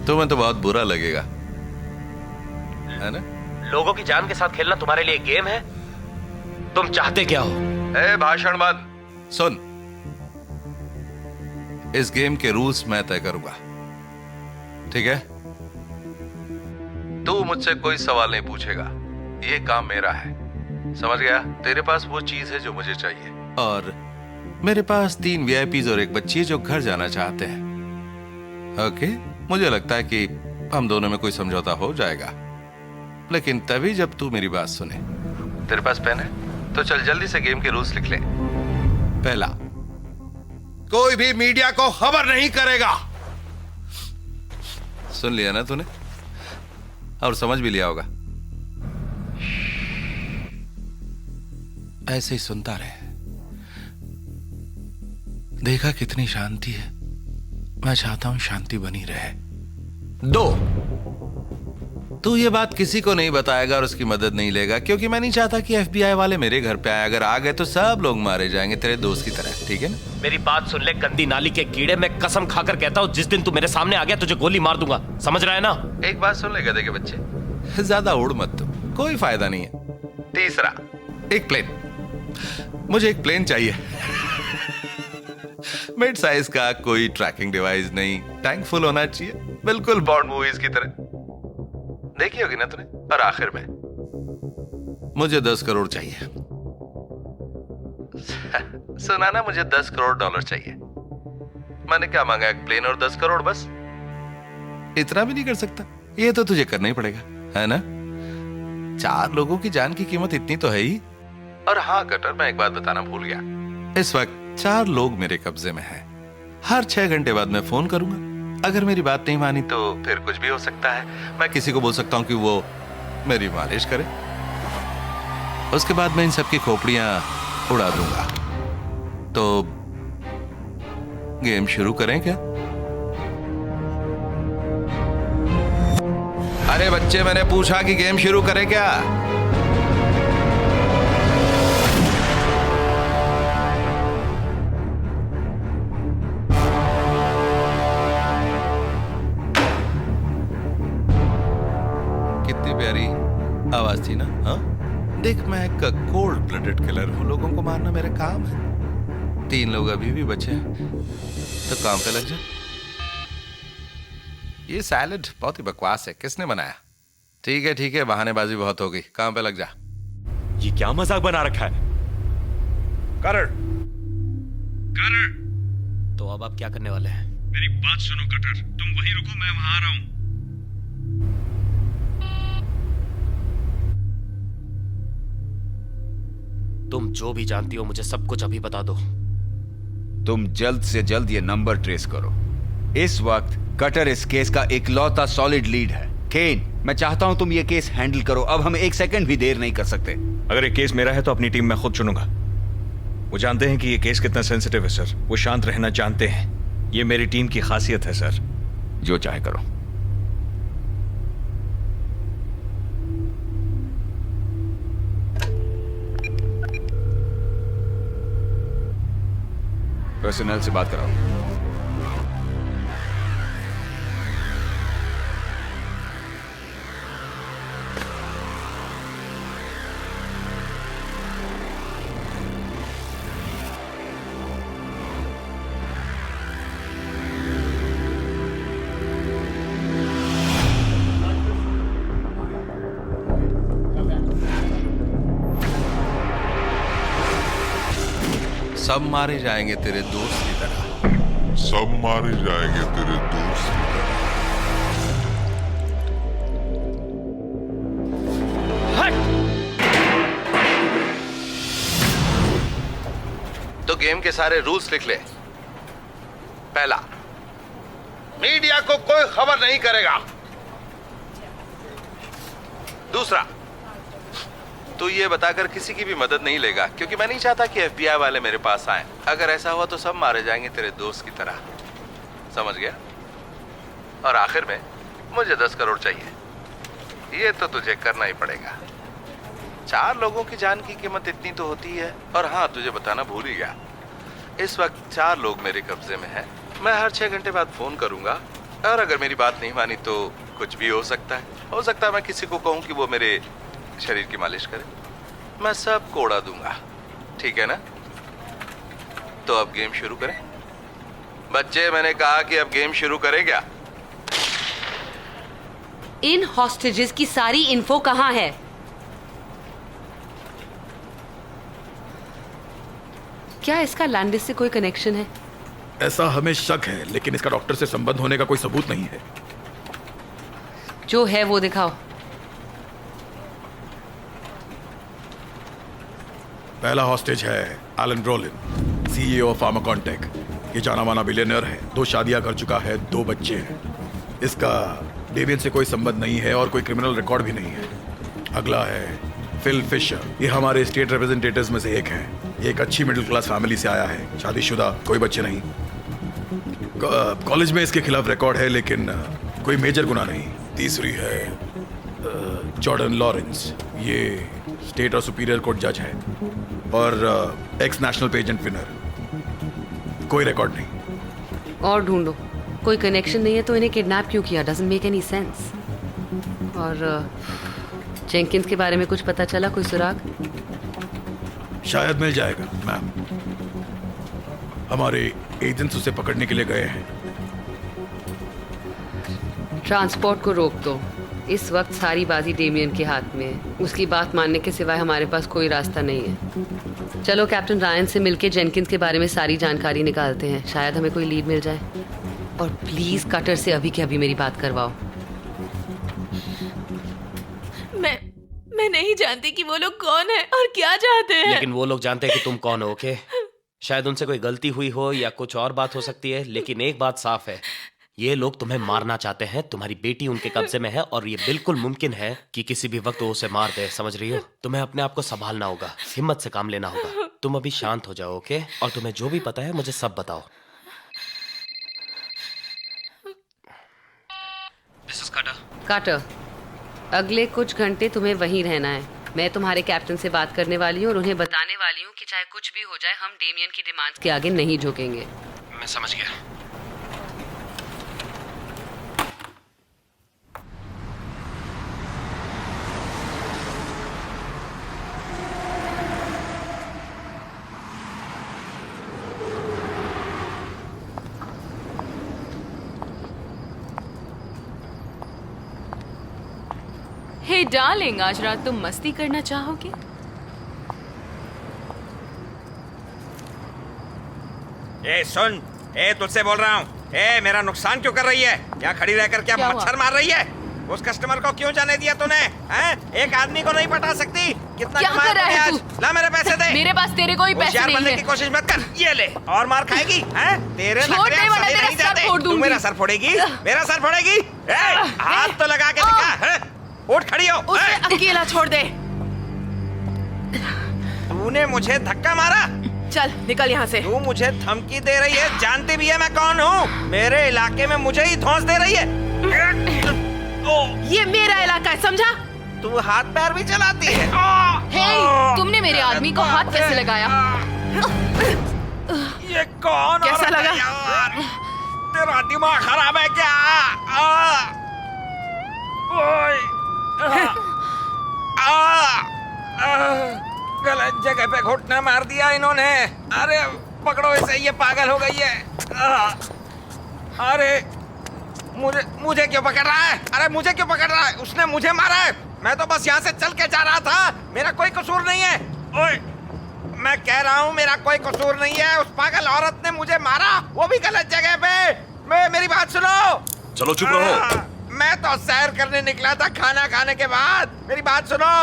तुम्हें तो बहुत बुरा लगेगा, है ना? लोगों की जान के साथ खेलना तुम्हारे लिए गेम है? तुम चाहते क्या हो? ए, भाषण बंद। सुन, इस गेम के रूल्स मैं तय करूंगा, ठीक है? तू मुझसे कोई सवाल नहीं पूछेगा, ये काम मेरा है, समझ गया? तेरे पास वो चीज है जो मुझे चाहिए, और मेरे पास 3 VIPs और एक बच्ची जो घर जाना चाहते हैं। ओके, मुझे लगता है कि हम दोनों में कोई समझौता हो जाएगा, लेकिन तभी जब तू मेरी बात सुने। तेरे पास पेन है? तो चल जल्दी से गेम के रूल्स लिख ले। पहला, कोई भी मीडिया को खबर नहीं करेगा। सुन लिया ना तूने? और समझ भी लिया होगा। ऐसे ही सुनता रहे। देखा कितनी शांति है? मैं चाहता हूं शांति बनी रहे। 2, तू ये बात किसी को नहीं बताएगा और उसकी मदद नहीं लेगा, क्योंकि मैं नहीं चाहता कि FBI वाले मेरे घर पे आए। अगर आ गए तो सब लोग मारे जाएंगे तेरे दोस्त की तरह, ठीक है ना? मेरी बात सुन ले गंदी नाली के कीड़े, मैं कसम खाकर कहता हूँ जिस दिन तू मेरे सामने आ गया तुझे गोली मार दूंगा, समझ रहा है ना? एक बात सुन ले गधे के बच्चे, ज्यादा उड़ मत, तू कोई फायदा नहीं है। तीसरा, एक प्लेन। मुझे एक प्लेन चाहिए। मिड साइज का, कोई ट्रैकिंग डिवाइस नहीं, टैंक फुल होना चाहिए, बिल्कुल बॉन्ड मूवीज की तरह। देखी होगी ना तूने? और आखिर में मुझे 10 करोड़ चाहिए। सुना ना, मुझे $10 करोड़ चाहिए। मैंने क्या मांगा? एक प्लेन और 10 करोड़ बस। इतना भी नहीं कर सकता? ये तो तुझे करना ही पड़ेगा, है ना? 4 लोगों की जान की कीमत इतनी तो है ही। और हाँ कटर, मैं एक बात बताना भूल गया। इस वक्त 4 लोग मेरे कब्जे में हैं। हर 6 घंटे बाद मैं फोन करूंगा। अगर मेरी बात नहीं मानी तो फिर कुछ भी हो सकता है। मैं किसी को बोल सकता हूं कि वो मेरी मालिश करे। उसके बाद मैं इन सबकी खोपड़ियां उड़ा दूंगा। तो गेम शुरू करें क्या? अरे बच्चे, मैंने पूछा कि गेम शुरू करें क्या? कितनी प्यारी आवाज थी ना? हाँ, देख, मैं एक कोल्ड ब्लडेड किलर हूं। लोगों को मारना मेरा काम है। 3 लोग अभी भी बचे हैं, तो काम पे लग जा। ये सैलेड बहुत ही बकवास है। किसने बनाया? ठीक है, बहानेबाजी बहुत होगी। काम पे लग जा। ये क्या मजाक बना रखा है? कटर, तो अब आप क्या करने वाले हैं? मेरी बात सुनो कटर, तुम वहीं रुको, मैं वहां आ रहा हूं। तुम जो भी जानती हो मुझे सब कुछ अभी बता दो। तुम जल्द से जल्द ये नंबर ट्रेस करो। इस वक्त कटर इस केस का इकलौता सॉलिड लीड है। केन, मैं चाहता हूं तुम ये केस हैंडल करो। अब हम 1 सेकंड भी देर नहीं कर सकते। अगर ये केस मेरा है तो अपनी टीम मैं खुद चुनूंगा। वो जानते हैं कि ये केस कितना सेंसिटिव है सर। वो शांत रहना जानते हैं। ये मेरी टीम की खासियत है सर। जो चाहे करो। पर्सनल से बात कराओ। सब मारे जाएंगे तेरे दोस्त की तरह। सब मारे जाएंगे तेरे दोस्त की तरह। तो गेम के सारे रूल्स लिख ले। पहला, मीडिया को कोई खबर नहीं करेगा। दूसरा, तू ये बताकर किसी की भी मदद नहीं लेगा, क्योंकि मैं नहीं चाहता कि FBI वाले मेरे पास आए। अगर ऐसा हुआ तो सब मारे जाएंगे तेरे दोस्त की तरह। समझ गया? और आखिर में मुझे 10 करोड़ चाहिए। ये तो तुझे करना ही पड़ेगा। 4 लोगों की जान की कीमत इतनी तो होती है। और हाँ, तुझे बताना भूल ही गया, इस वक्त 4 लोग मेरे कब्जे में हैं। मैं हर 6 घंटे बाद फोन करूंगा, और अगर मेरी बात नहीं मानी तो कुछ भी हो सकता है। हो सकता है मैं किसी को कहूं कि वो मेरे शरीर की मालिश करे। मैं सब को उड़ा दूंगा, ठीक है ना? तो अब गेम शुरू करें। बच्चे, मैंने कहा कि अब गेम शुरू करें क्या? इन हॉस्टेजेस की सारी इन्फो कहाँ है? क्या इसका लैंडिस से कोई कनेक्शन है? ऐसा हमें शक है, लेकिन इसका डॉक्टर से संबंध होने का कोई सबूत नहीं है। जो है वो दिखाओ। पहला हॉस्टेज है एलन ब्रोलिन, CEO ऑफ फार्माकॉन्टेक। ये जाना माना बिलियनर है, 2 शादियां कर चुका है, 2 बच्चे हैं। इसका डेवियन से कोई संबंध नहीं है और कोई क्रिमिनल रिकॉर्ड भी नहीं है। अगला है फिल फिशर। ये हमारे स्टेट रिप्रेजेंटेटिव्स में से एक है। ये एक अच्छी मिडिल क्लास फैमिली से आया है, शादीशुदा, कोई बच्चे नहीं। कॉलेज में इसके खिलाफ रिकॉर्ड है, लेकिन कोई मेजर गुनाह नहीं। तीसरी है जॉर्डन लॉरेंस। ये स्टेट और सुपीरियर कोर्ट जज है और एक्स नेशनल पेजेंट विनर। कोई रिकॉर्ड नहीं। और ढूंढो। कोई कनेक्शन नहीं है तो इन्हें किडनैप क्यों किया? Doesn't make any sense. और जेंकिंस के बारे में कुछ पता चला? कोई सुराग? शायद मिल जाएगा मैम। हमारे एजेंट्स उसे पकड़ने के लिए गए हैं। ट्रांसपोर्ट को रोक दो। इस वक्त सारी बाजी डेमियन के हाथ में है। उसकी बात मानने के सिवाय हमारे पास कोई रास्ता नहीं है। चलो कैप्टन रायन से मिलके जेनकिंस के बारे में सारी जानकारी निकालते हैं। शायद हमें कोई लीड मिल जाए। और प्लीज कटर से अभी के अभी मेरी बात करवाओ। मैं नहीं जानती कि वो लोग कौन है और क्या चाहते हैं। लेकिन वो लोग जानते हैं कि तुम कौन हो, ओके? शायद उनसे कोई गलती हुई हो या कुछ और बात हो सकती है, लेकिन एक बात साफ है, ये लोग तुम्हें मारना चाहते हैं। तुम्हारी बेटी उनके कब्जे में है और ये बिल्कुल मुमकिन है कि किसी भी वक्त वो उसे मार दे, समझ रही हो? तुम्हें अपने आप को संभालना होगा, हिम्मत से काम लेना होगा। तुम अभी शांत हो जाओ, ओके? और तुम्हें जो भी पता है मुझे सब बताओ। मिसेस कार्टर, अगले कुछ घंटे तुम्हें वहीं रहना है। मैं तुम्हारे कैप्टन से बात करने वाली हूँ और उन्हें बताने वाली हूँ कि चाहे कुछ भी हो जाए, हम डेमियन की डिमांड्स के आगे नहीं झुकेंगे। मैं समझ गया। हे डार्लिंग, आज रात तुम मस्ती करना चाहोगे? ए सुन, ए तुझसे बोल रहा हूँ। ए मेरा नुकसान क्यों कर रही है? यहाँ खड़ी रहकर क्या मच्छर मार रही है? उस कस्टमर को क्यों जाने दिया तूने? हैं? एक आदमी को नहीं पटा सकती? कितना क्या कर रहा है तू? ला मेरे पैसे दे। मेरे पास तेरे कोई पैसे नहीं बनने है। की कोशिश मत कर। ये ले और मार खाएगी। हैं? तेरे छोड़ दे वरना तेरा नहीं सर जाते। फोड़ तू दूंगी। मेरा सर फोड़ेगी? मेरा सर फोड़ेगी? हाथ तो लगा के दिखा। हैं? उठ खड़ी हो। उसे अकेला छोड़ दे। तूने मुझे धक्का मारा। चल निकल यहाँ से। तू मुझे धमकी दे रही है, जानती भी है मैं कौन हूँ। मेरे इलाके में मुझे ही धौंस दे रही है। ये मेरा इलाका है, समझा? तू हाथ पैर भी चलाती है। हे, तुमने मेरे आदमी को हाथ कैसे लगाया? ये कौन? कैसा लगा? तेरा दिमाग खराब है क्या? गलत जगह पे घुटना मार दिया इन्होंने। अरे पकड़ो इसे, ये पागल हो गई है। अरे मुझे क्यों पकड़ रहा है? अरे मुझे क्यों पकड़ रहा है? उसने मुझे मारा है। मैं तो बस यहाँ से चल के जा रहा था, मेरा कोई कसूर नहीं है। ओए, मैं कह रहा हूँ मेरा कोई कसूर नहीं है। उस पागल औरत ने मुझे मारा, वो भी गलत जगह पे। मेरी बात सुनो। चलो चुप रहो। मैं तो सैर करने निकला था खाना खाने के बाद। मेरी बात सुनो।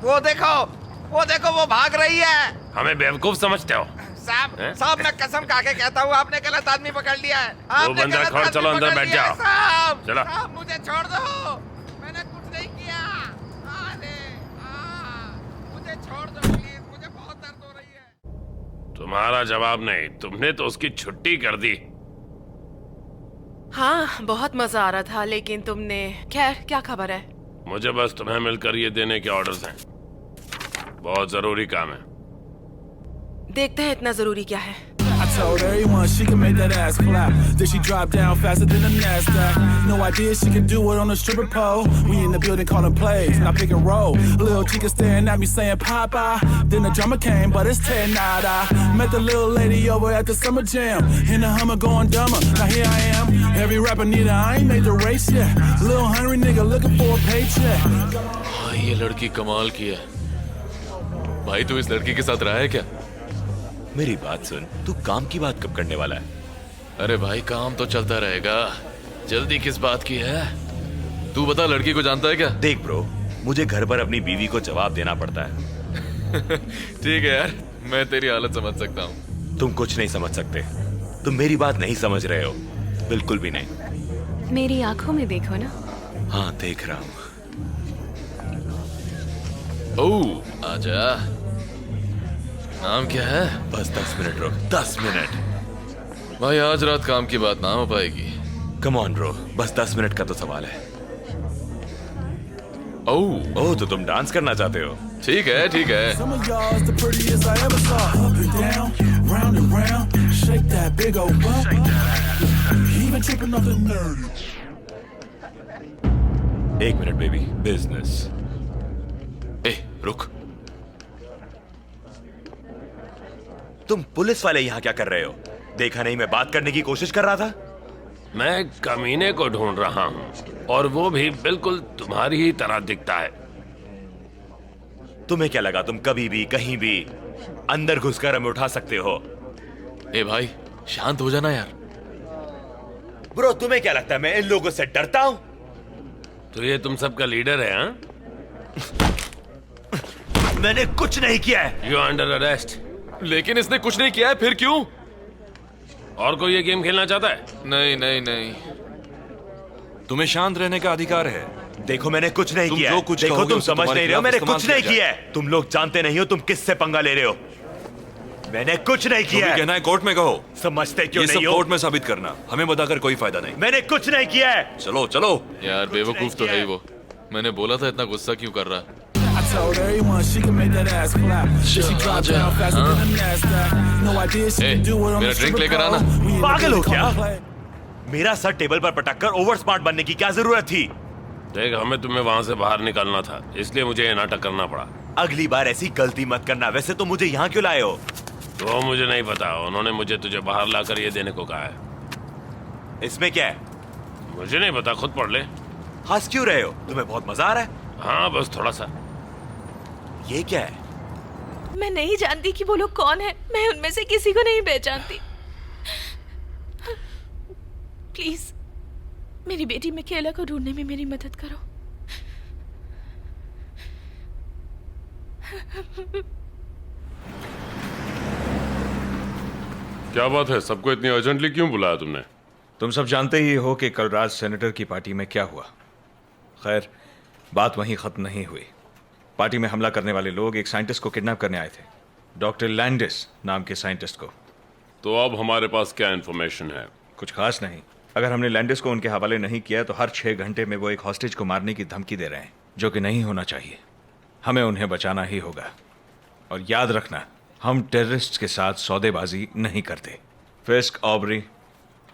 वो देखो वो भाग रही है। हमें बेवकूफ समझते हो? साहब मैं कसम खा के कहता हूँ, आपने गलत आदमी पकड़ लिया है। वो बंदा खोल, चलो अंदर बैठ जाओ। चलो। साहब मुझे छोड़ दो, मैंने कुछ नहीं किया। मुझे छोड़ दो प्लीज, मुझे बहुत दर्द हो रही है। तुम्हारा जवाब नहीं, तुमने तो उसकी छुट्टी कर दी। हाँ, बहुत मजा आ रहा था, लेकिन तुमने। खैर, क्या खबर है? मुझे बस तुम्हें मिलकर ये देने के ऑर्डर्स हैं। बहुत जरूरी काम है। देखते हैं इतना जरूरी क्या है। I told everyone she can make that ass clap. Then she dropped down faster than a NASDAQ. No idea she can do it on a stripper pole. We in the building calling plays, now pick and roll. Little chica staring at me saying Papa. Then the drummer came, but it's 10 nada. Met the little lady over at the summer jam. In the Hummer going dumber. Now here I am. Every rapper need I ain't made the race yet. Little hungry nigga looking for a paycheck. हाँ, ये लड़की कमाल की है। भाई तू इस लड़की के साथ रहा है क्या? मेरी बात सुन, तू काम की बात कब करने वाला है? अरे भाई काम तो चलता रहेगा, जल्दी किस बात की है? तू बता, लड़की को जानता है क्या? देख ब्रो, मुझे घर पर अपनी बीवी को जवाब देना पड़ता है। ठीक है यार, मैं तेरी हालत समझ सकता हूँ। तुम कुछ नहीं समझ सकते, तुम मेरी बात नहीं समझ रहे हो, बिल्कुल भी नहीं। मेरी आंखों में देखो ना। हाँ देख रहा हूँ। ओह आजा, नाम क्या है? बस 10 मिनट रुक, 10 मिनट। भाई आज रात काम की बात ना हो पाएगी। कम ऑन ब्रो, बस 10 मिनट का तो सवाल है। ओह तो तुम डांस करना चाहते हो? ठीक है ठीक है। Some of y'all is the prettiest I ever saw. Up and down, round and round, shake that big old butt. Even tripping off the nerdy. 1 minute baby, business. ए रुक, तुम पुलिस वाले यहाँ क्या कर रहे हो? देखा नहीं मैं बात करने की कोशिश कर रहा था? मैं कमीने को ढूंढ रहा हूँ और वो भी बिल्कुल तुम्हारी ही तरह दिखता है। तुम्हें क्या लगा तुम कभी भी कहीं भी अंदर घुसकर हमें उठा सकते हो? ए भाई शांत हो जाना यार। ब्रो तुम्हें क्या लगता है मैं इन लोगों से डरता हूं? तो ये तुम सबका लीडर है हाँ? मैंने कुछ नहीं किया है। You under arrest. लेकिन इसने कुछ नहीं किया है, फिर क्यों? और कोई ये गेम खेलना चाहता है? नहीं नहीं नहीं, तुम्हें शांत रहने का अधिकार है। देखो मैंने कुछ नहीं तुम किया जो है। कुछ देखो कहोगे तुम उसे समझ तुम्हारे नहीं रहे हो, खिलाफ मैंने इस्तेमाल कुछ नहीं किया किया है। तुम लोग जानते नहीं हो तुम किससे पंगा ले रहे हो। मैंने कुछ नहीं जो किया भी है। कहना है कोर्ट में कहो। समझते क्यों ये सब नहीं हो? कोर्ट में साबित करना, हमें बताकर कोई फायदा नहीं। मैंने कुछ नहीं किया है। चलो चलो। यार बेवकूफ तो है ही वो। मैंने बोला था इतना गुस्सा क्यों कर रहा है? I told everyone she can make that ass clap. Then she dropped down faster than a NASDAQ. No idea she can do it on मेरा the ड्रिंक stripper लेकर आना। pole. We in the पागल हो building क्या? calling play. मेरा sir table पर पटक कर ओवर स्मार्ट बनने की क्या जरूरत थी? देख हमें तुम्हें वहां से बाहर निकालना था, इसलिए मुझे ये नाटक करना पड़ा। अगली बार ऐसी गलती मत करना। वैसे तो मुझे यहाँ क्यों लाए हो? तो मुझे नहीं पता, उन्होंने मुझे तुझे बाहर लाकर ये देने को कहा है। इसमें क्या है? मुझे नहीं पता, खुद पढ़ ले। हंस क्यों रहे हो? तुम्हें बहुत मजा आ रहा है? हाँ बस थोड़ा सा। ये क्या है? मैं नहीं जानती कि वो लोग कौन है। मैं उनमें से किसी को नहीं पहचानती। प्लीज मेरी बेटी मिकेला को ढूंढने में मेरी मदद करो। क्या बात है, सबको इतनी अर्जेंटली क्यों बुलाया तुमने? तुम सब जानते ही हो कि कल रात सेनेटर की पार्टी में क्या हुआ। खैर बात वहीं खत्म नहीं हुई। पार्टी में हमला करने वाले लोग एक साइंटिस्ट को किडनैप करने आए थे, डॉक्टर लैंडिस नाम के साइंटिस्ट को। तो अब हमारे पास क्या इन्फॉर्मेशन है? कुछ खास नहीं। अगर हमने लैंडिस को उनके हवाले नहीं किया तो हर 6 घंटे में वो एक हॉस्टेज को मारने की धमकी दे रहे हैं, जो कि नहीं होना चाहिए। हमें उन्हें बचाना ही होगा। और याद रखना, हम टेररिस्ट के साथ सौदेबाजी नहीं करते। फिस्क, ऑबरी,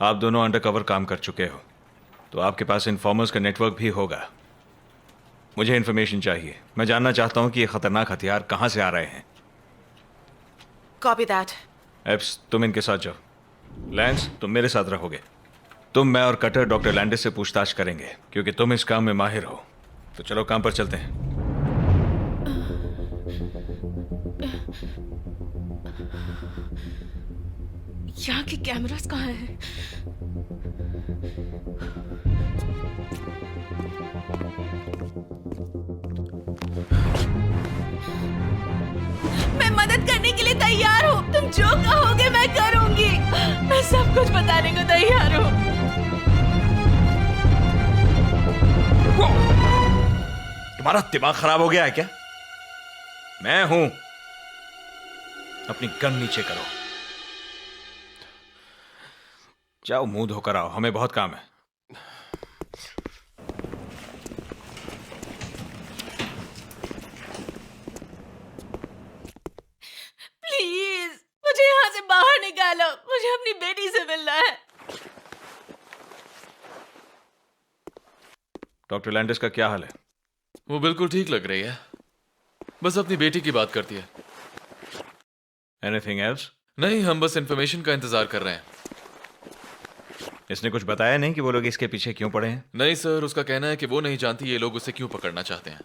आप दोनों अंडरकवर काम कर चुके हो, तो आपके पास इन्फॉर्मर्स का नेटवर्क भी होगा। मुझे इन्फॉर्मेशन चाहिए। मैं जानना चाहता हूं कि ये खतरनाक हथियार कहां से आ रहे हैं। Copy that. एप्स, तुम इनके साथ जाओ। लैंस, तुम मेरे साथ रहोगे। तुम, मैं और कटर डॉक्टर लैंडिस से पूछताछ करेंगे, क्योंकि तुम इस काम में माहिर हो। तो चलो काम पर चलते हैं। यहाँ के कैमरास कहाँ हैं? मैं मदद करने के लिए तैयार हूँ। तुम जो कहोगे मैं करूंगी। मैं सब कुछ बताने को तैयार हूँ। तुम्हारा दिमाग खराब हो गया है क्या? मैं हूं। अपनी गन नीचे करो। जाओ मुंह धोकर आओ, हमें बहुत काम है। प्लीज मुझे यहाँ से बाहर निकालो। मुझे अपनी बेटी से मिलना है। डॉक्टर लैंडिस का क्या हाल है? वो बिल्कुल ठीक लग रही है, बस अपनी बेटी की बात करती है। Anything else? नहीं, हम बस इंफॉर्मेशन का इंतजार कर रहे हैं। इसने कुछ बताया नहीं कि वो लोग इसके पीछे क्यों पड़े हैं? नहीं सर, उसका कहना है कि वो नहीं जानती ये लोग उसे क्यों पकड़ना चाहते हैं।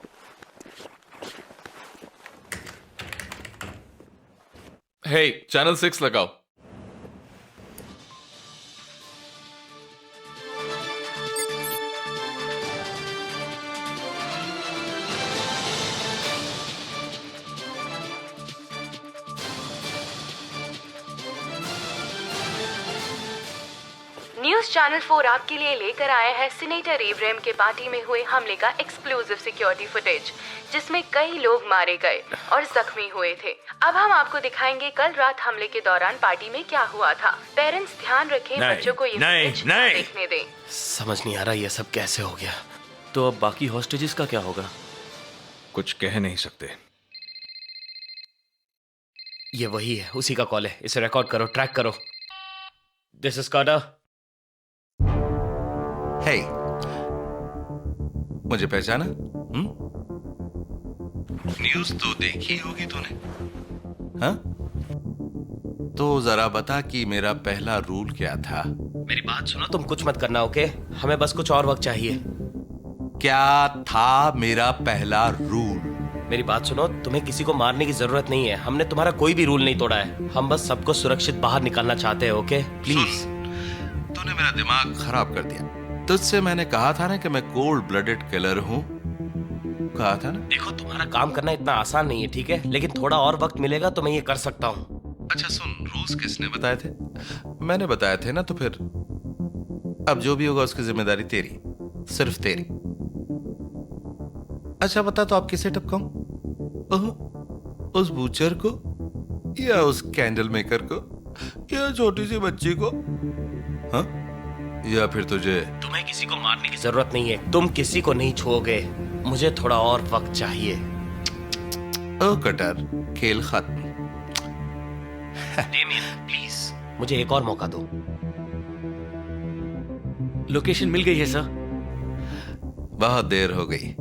हे, चैनल 6 लगाओ। न्यूज चैनल 4 आपके लिए लेकर आया है सीनेटर इब्राहिम के पार्टी में हुए हमले का एक्सक्लूसिव सिक्योरिटी फुटेज, जिसमें कई लोग मारे गए और जख्मी हुए थे। अब हम आपको दिखाएंगे कल रात हमले के दौरान पार्टी में क्या हुआ था। पेरेंट्स ध्यान रखें, बच्चों को ये फुटेज ना देखने दें। समझ नहीं आ रहा ये सब कैसे हो गया। तो अब बाकी हॉस्टेजेस का क्या होगा? कुछ कह नहीं सकते। ये वही है, उसी का कॉल है। इसे रिकॉर्ड करो, ट्रैक करो। This is quarter. हे, मुझे पहचाना? न्यूज तो देखी होगी तूने, हाँ? तो जरा बता कि मेरा पहला रूल क्या था? मेरी बात सुनो, तुम कुछ मत करना, ओके? हमें बस कुछ और वक्त चाहिए। क्या था मेरा पहला रूल? मेरी बात सुनो, तुम्हें किसी को मारने की जरूरत नहीं है। हमने तुम्हारा कोई भी रूल नहीं तोड़ा है। हम बस सबको सुरक्षित बाहर निकालना चाहते हैं, ओके? प्लीज। तूने मेरा दिमाग खराब कर दिया। तुझसे मैंने कहा था ना कि मैं कोल्ड ब्लडेड किलर हूँ, कहा था ना। देखो तुम्हारा काम करना इतना आसान नहीं है, ठीक है, लेकिन थोड़ा और वक्त मिलेगा तो मैं ये कर सकता हूँ। अच्छा सुन, रूल्स किसने बताए थे? मैंने बताए थे ना, तो फिर अब जो भी होगा उसकी जिम्मेदारी तेरी, सिर्फ तेरी। अच्छा बता, तो आप किसे टपकाऊं? उस बूचर को, या उस कैंडल मेकर को, या छोटी सी बच्ची को? हाँ, या फिर तुझे? तुम्हें किसी को मारने की जरूरत नहीं है, तुम किसी को नहीं छुओगे। मुझे थोड़ा और वक्त चाहिए। ओ कटर, खेल खत्म। डेमियन प्लीज मुझे एक और मौका दो। लोकेशन मिल गई है सर। बहुत देर हो गई।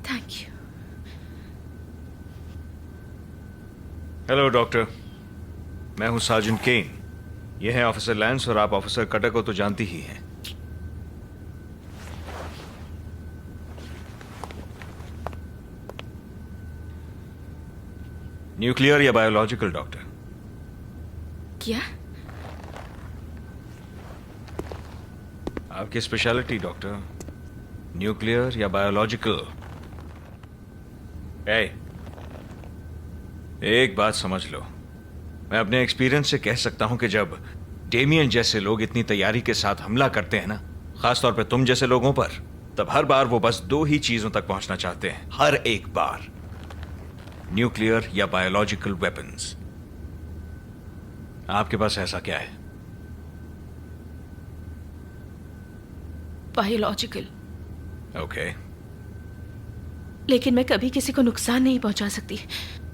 Thank you. हेलो डॉक्टर, मैं हूं सार्जेंट केन। ये है ऑफिसर लैंस, और आप ऑफिसर कटर को तो जानती ही हैं। न्यूक्लियर या बायोलॉजिकल डॉक्टर? क्या? आपकी स्पेशलिटी डॉक्टर, न्यूक्लियर या बायोलॉजिकल? एक बात समझ लो, मैं अपने एक्सपीरियंस से कह सकता हूं कि जब डेमियन जैसे लोग इतनी तैयारी के साथ हमला करते हैं ना, खासतौर पे तुम जैसे लोगों पर, तब हर बार वो बस 2 ही चीजों तक पहुंचना चाहते हैं, हर एक बार, न्यूक्लियर या बायोलॉजिकल वेपन्स। आपके पास ऐसा क्या है? बायोलॉजिकल। ओके, लेकिन मैं कभी किसी को नुकसान नहीं पहुंचा सकती।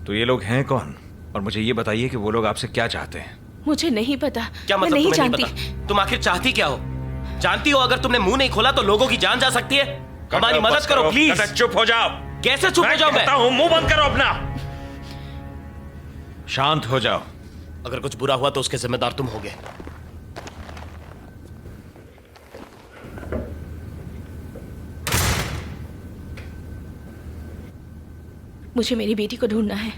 तो ये लोग हैं कौन? और मुझे ये बताइए कि वो लोग आपसे क्या चाहते हैं। मुझे नहीं पता। क्या मतलब? मैं नहीं तुम्हें जानती। नहीं पता? तुम आखिर चाहती क्या हो? जानती हो अगर तुमने मुंह नहीं खोला तो लोगों की जान जा सकती है। हमारी मदद करो प्लीज। चुप हो जाओ। कैसे चुप हो जाओ? मैं कहता हूं मुंह बंद करो अपना। शांत हो जाओ। अगर कुछ बुरा हुआ तो उसके जिम्मेदार तुम होगे। मुझे मेरी बेटी को ढूंढना है।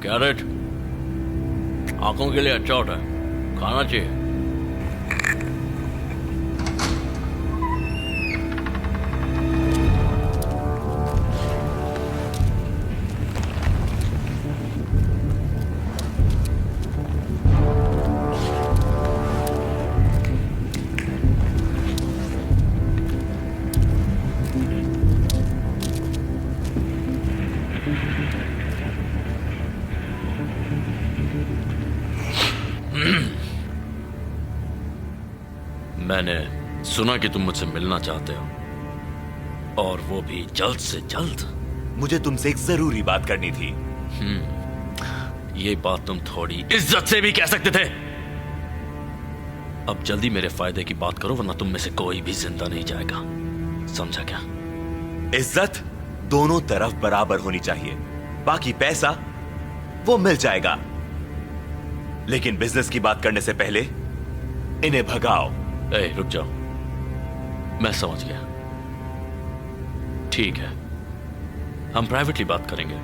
कैरेट आंखों के लिए अच्छा होता है, खाना चाहिए। मैंने सुना कि तुम मुझसे मिलना चाहते हो, और वो भी जल्द से जल्द। मुझे तुमसे एक जरूरी बात करनी थी। ये बात तुम थोड़ी इज्जत से भी कह सकते थे। अब जल्दी मेरे फायदे की बात करो, वरना तुम में से कोई भी जिंदा नहीं जाएगा, समझा क्या? इज्जत दोनों तरफ बराबर होनी चाहिए, बाकी पैसा वो मिल जाएगा। लेकिन बिजनेस की बात करने से पहले इन्हें भगाओ। रुक जाओ, मैं समझ गया। ठीक है, हम प्राइवेटली बात करेंगे।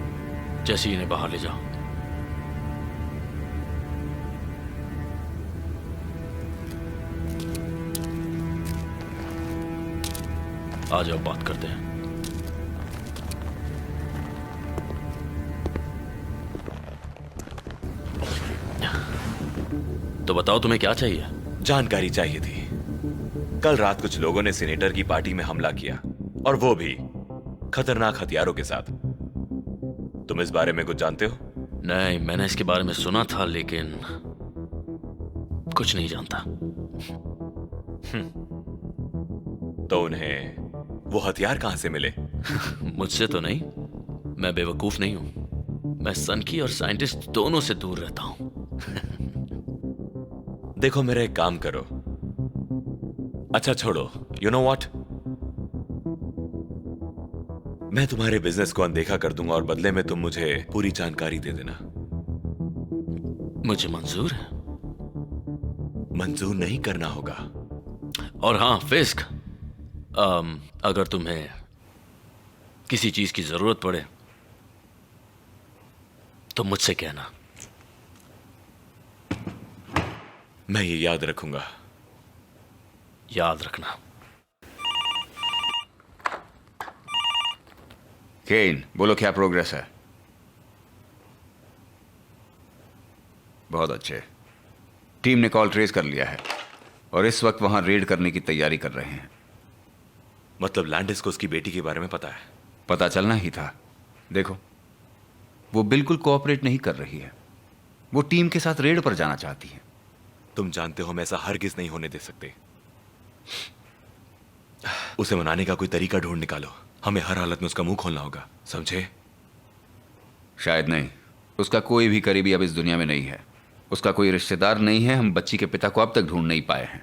जैसे इन्हें बाहर ले जाओ। आ जाओ, बात करते हैं। तो बताओ तुम्हें क्या चाहिए? जानकारी चाहिए थी। कल रात कुछ लोगों ने सीनेटर की पार्टी में हमला किया, और वो भी खतरनाक हथियारों के साथ। तुम इस बारे में कुछ जानते हो? नहीं, मैंने इसके बारे में सुना था, लेकिन कुछ नहीं जानता। तो उन्हें वो हथियार कहां से मिले? मुझसे तो नहीं, मैं बेवकूफ नहीं हूं। मैं सनकी और साइंटिस्ट दोनों से दूर रहता हूं। देखो मेरा एक काम करो। अच्छा छोड़ो, यू नो व्हाट, मैं तुम्हारे बिजनेस को अनदेखा कर दूंगा और बदले में तुम मुझे पूरी जानकारी दे देना। मुझे मंजूर है। मंजूर नहीं करना होगा। और हाँ फिस्क, अगर तुम्हें किसी चीज की जरूरत पड़े तो मुझसे कहना। मैं ये याद रखूंगा। याद रखना। केन, बोलो क्या प्रोग्रेस है? बहुत अच्छे। टीम ने कॉल ट्रेस कर लिया है और इस वक्त वहां रेड करने की तैयारी कर रहे हैं। मतलब लैंडिस को उसकी बेटी के बारे में पता है? पता चलना ही था। देखो, वो बिल्कुल कोऑपरेट नहीं कर रही है। वो टीम के साथ रेड पर जाना चाहती है। तुम जानते हो हम ऐसा हरगिज नहीं होने दे सकते। उसे मनाने का कोई तरीका ढूंढ निकालो। हमें हर हालत में उसका मुंह खोलना होगा, समझे? शायद नहीं। उसका कोई भी करीबी अब इस दुनिया में नहीं है। उसका कोई रिश्तेदार नहीं है। हम बच्ची के पिता को अब तक ढूंढ नहीं पाए हैं।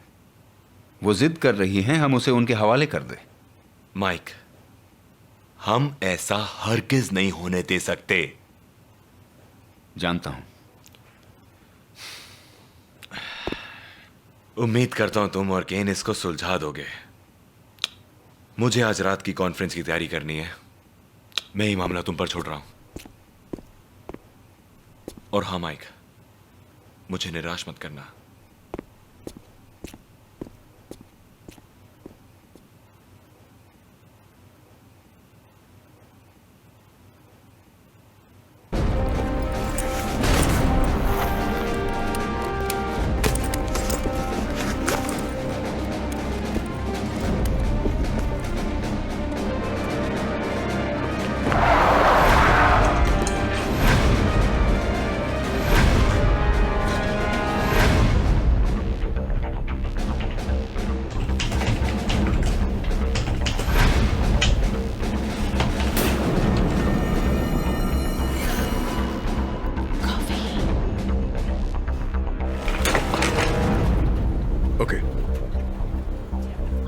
वो जिद कर रही हैं हम उसे उनके हवाले कर दें। माइक, हम ऐसा हरगिज नहीं होने दे सकते। जानता हूं। उम्मीद करता हूं तुम और केन इसको सुलझा दोगे। मुझे आज रात की कॉन्फ्रेंस की तैयारी करनी है। मैं ये मामला तुम पर छोड़ रहा हूं। और हाँ माइक, मुझे निराश मत करना।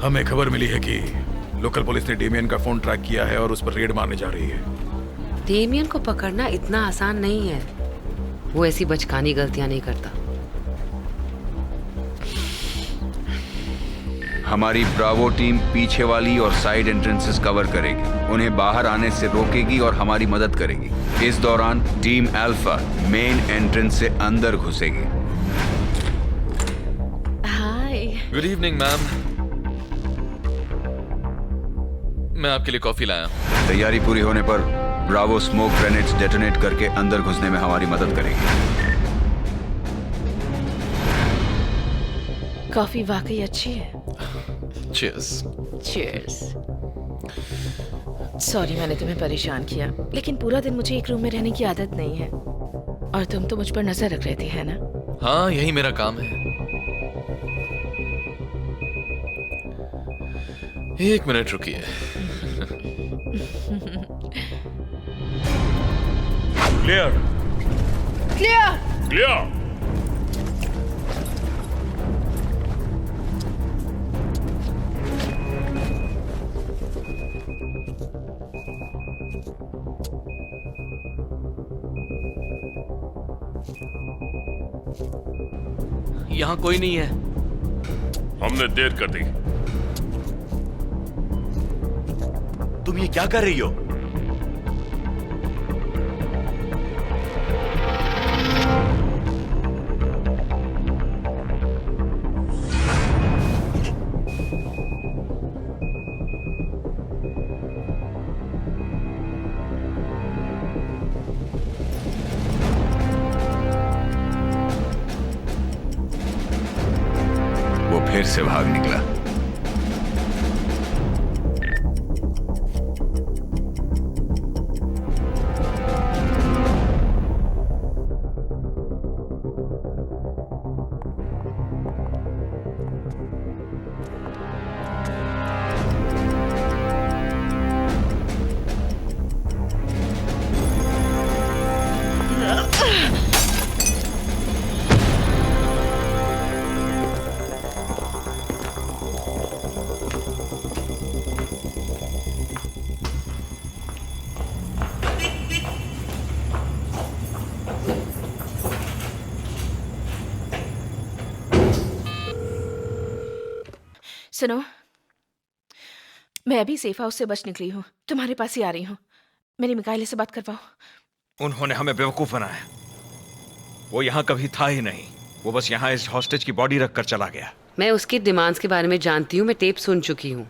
हमें खबर मिली है कि लोकल पुलिस ने डेमियन का फोन ट्रैक किया है और उस पर रेड मारने जा रही है। डेमियन को पकड़ना इतना आसान नहीं है। वो ऐसी बचकानी गलतियां नहीं करता। हमारी ब्रावो टीम पीछे वाली और साइड एंट्रेंसेस कवर करेगी, उन्हें बाहर आने से रोकेगी और हमारी मदद करेगी। इस दौरान टीम अल्फा मेन एंट्रेंस से अंदर घुसेगी। हाय। Good evening ma'am. मैं आपके लिए कॉफी लाया हूं। तैयारी पूरी होने पर ब्रावो स्मोक ग्रेनेड्स डेटोनेट करके अंदर घुसने में हमारी मदद करेगी। कॉफी वाकई अच्छी है। चीयर्स। चीयर्स। सॉरी मैंने तुम्हें परेशान किया, लेकिन पूरा दिन मुझे एक रूम में रहने की आदत नहीं है और तुम तो मुझ पर नजर रख रहे थे, है ना? हाँ, यही मेरा काम है। एक मिनट रुकिए। क्लियर। क्लियर। क्लियर। यहाँ कोई नहीं है। हमने देर कर दी। तुम ये क्या कर रही हो? वो फिर से भाग निकला। सुनो, मैं अभी सेफ हाउस से बच निकली हूँ, तुम्हारे पास ही आ रही हूँ। मेरी मिकाइले से बात करवाओ। उन्होंने हमें बेवकूफ बनाया। वो यहाँ कभी था ही नहीं। वो बस यहाँ इस हॉस्टेज की बॉडी रख कर चला गया। मैं उसके डिमांड्स के बारे में जानती हूँ, मैं टेप सुन चुकी हूँ,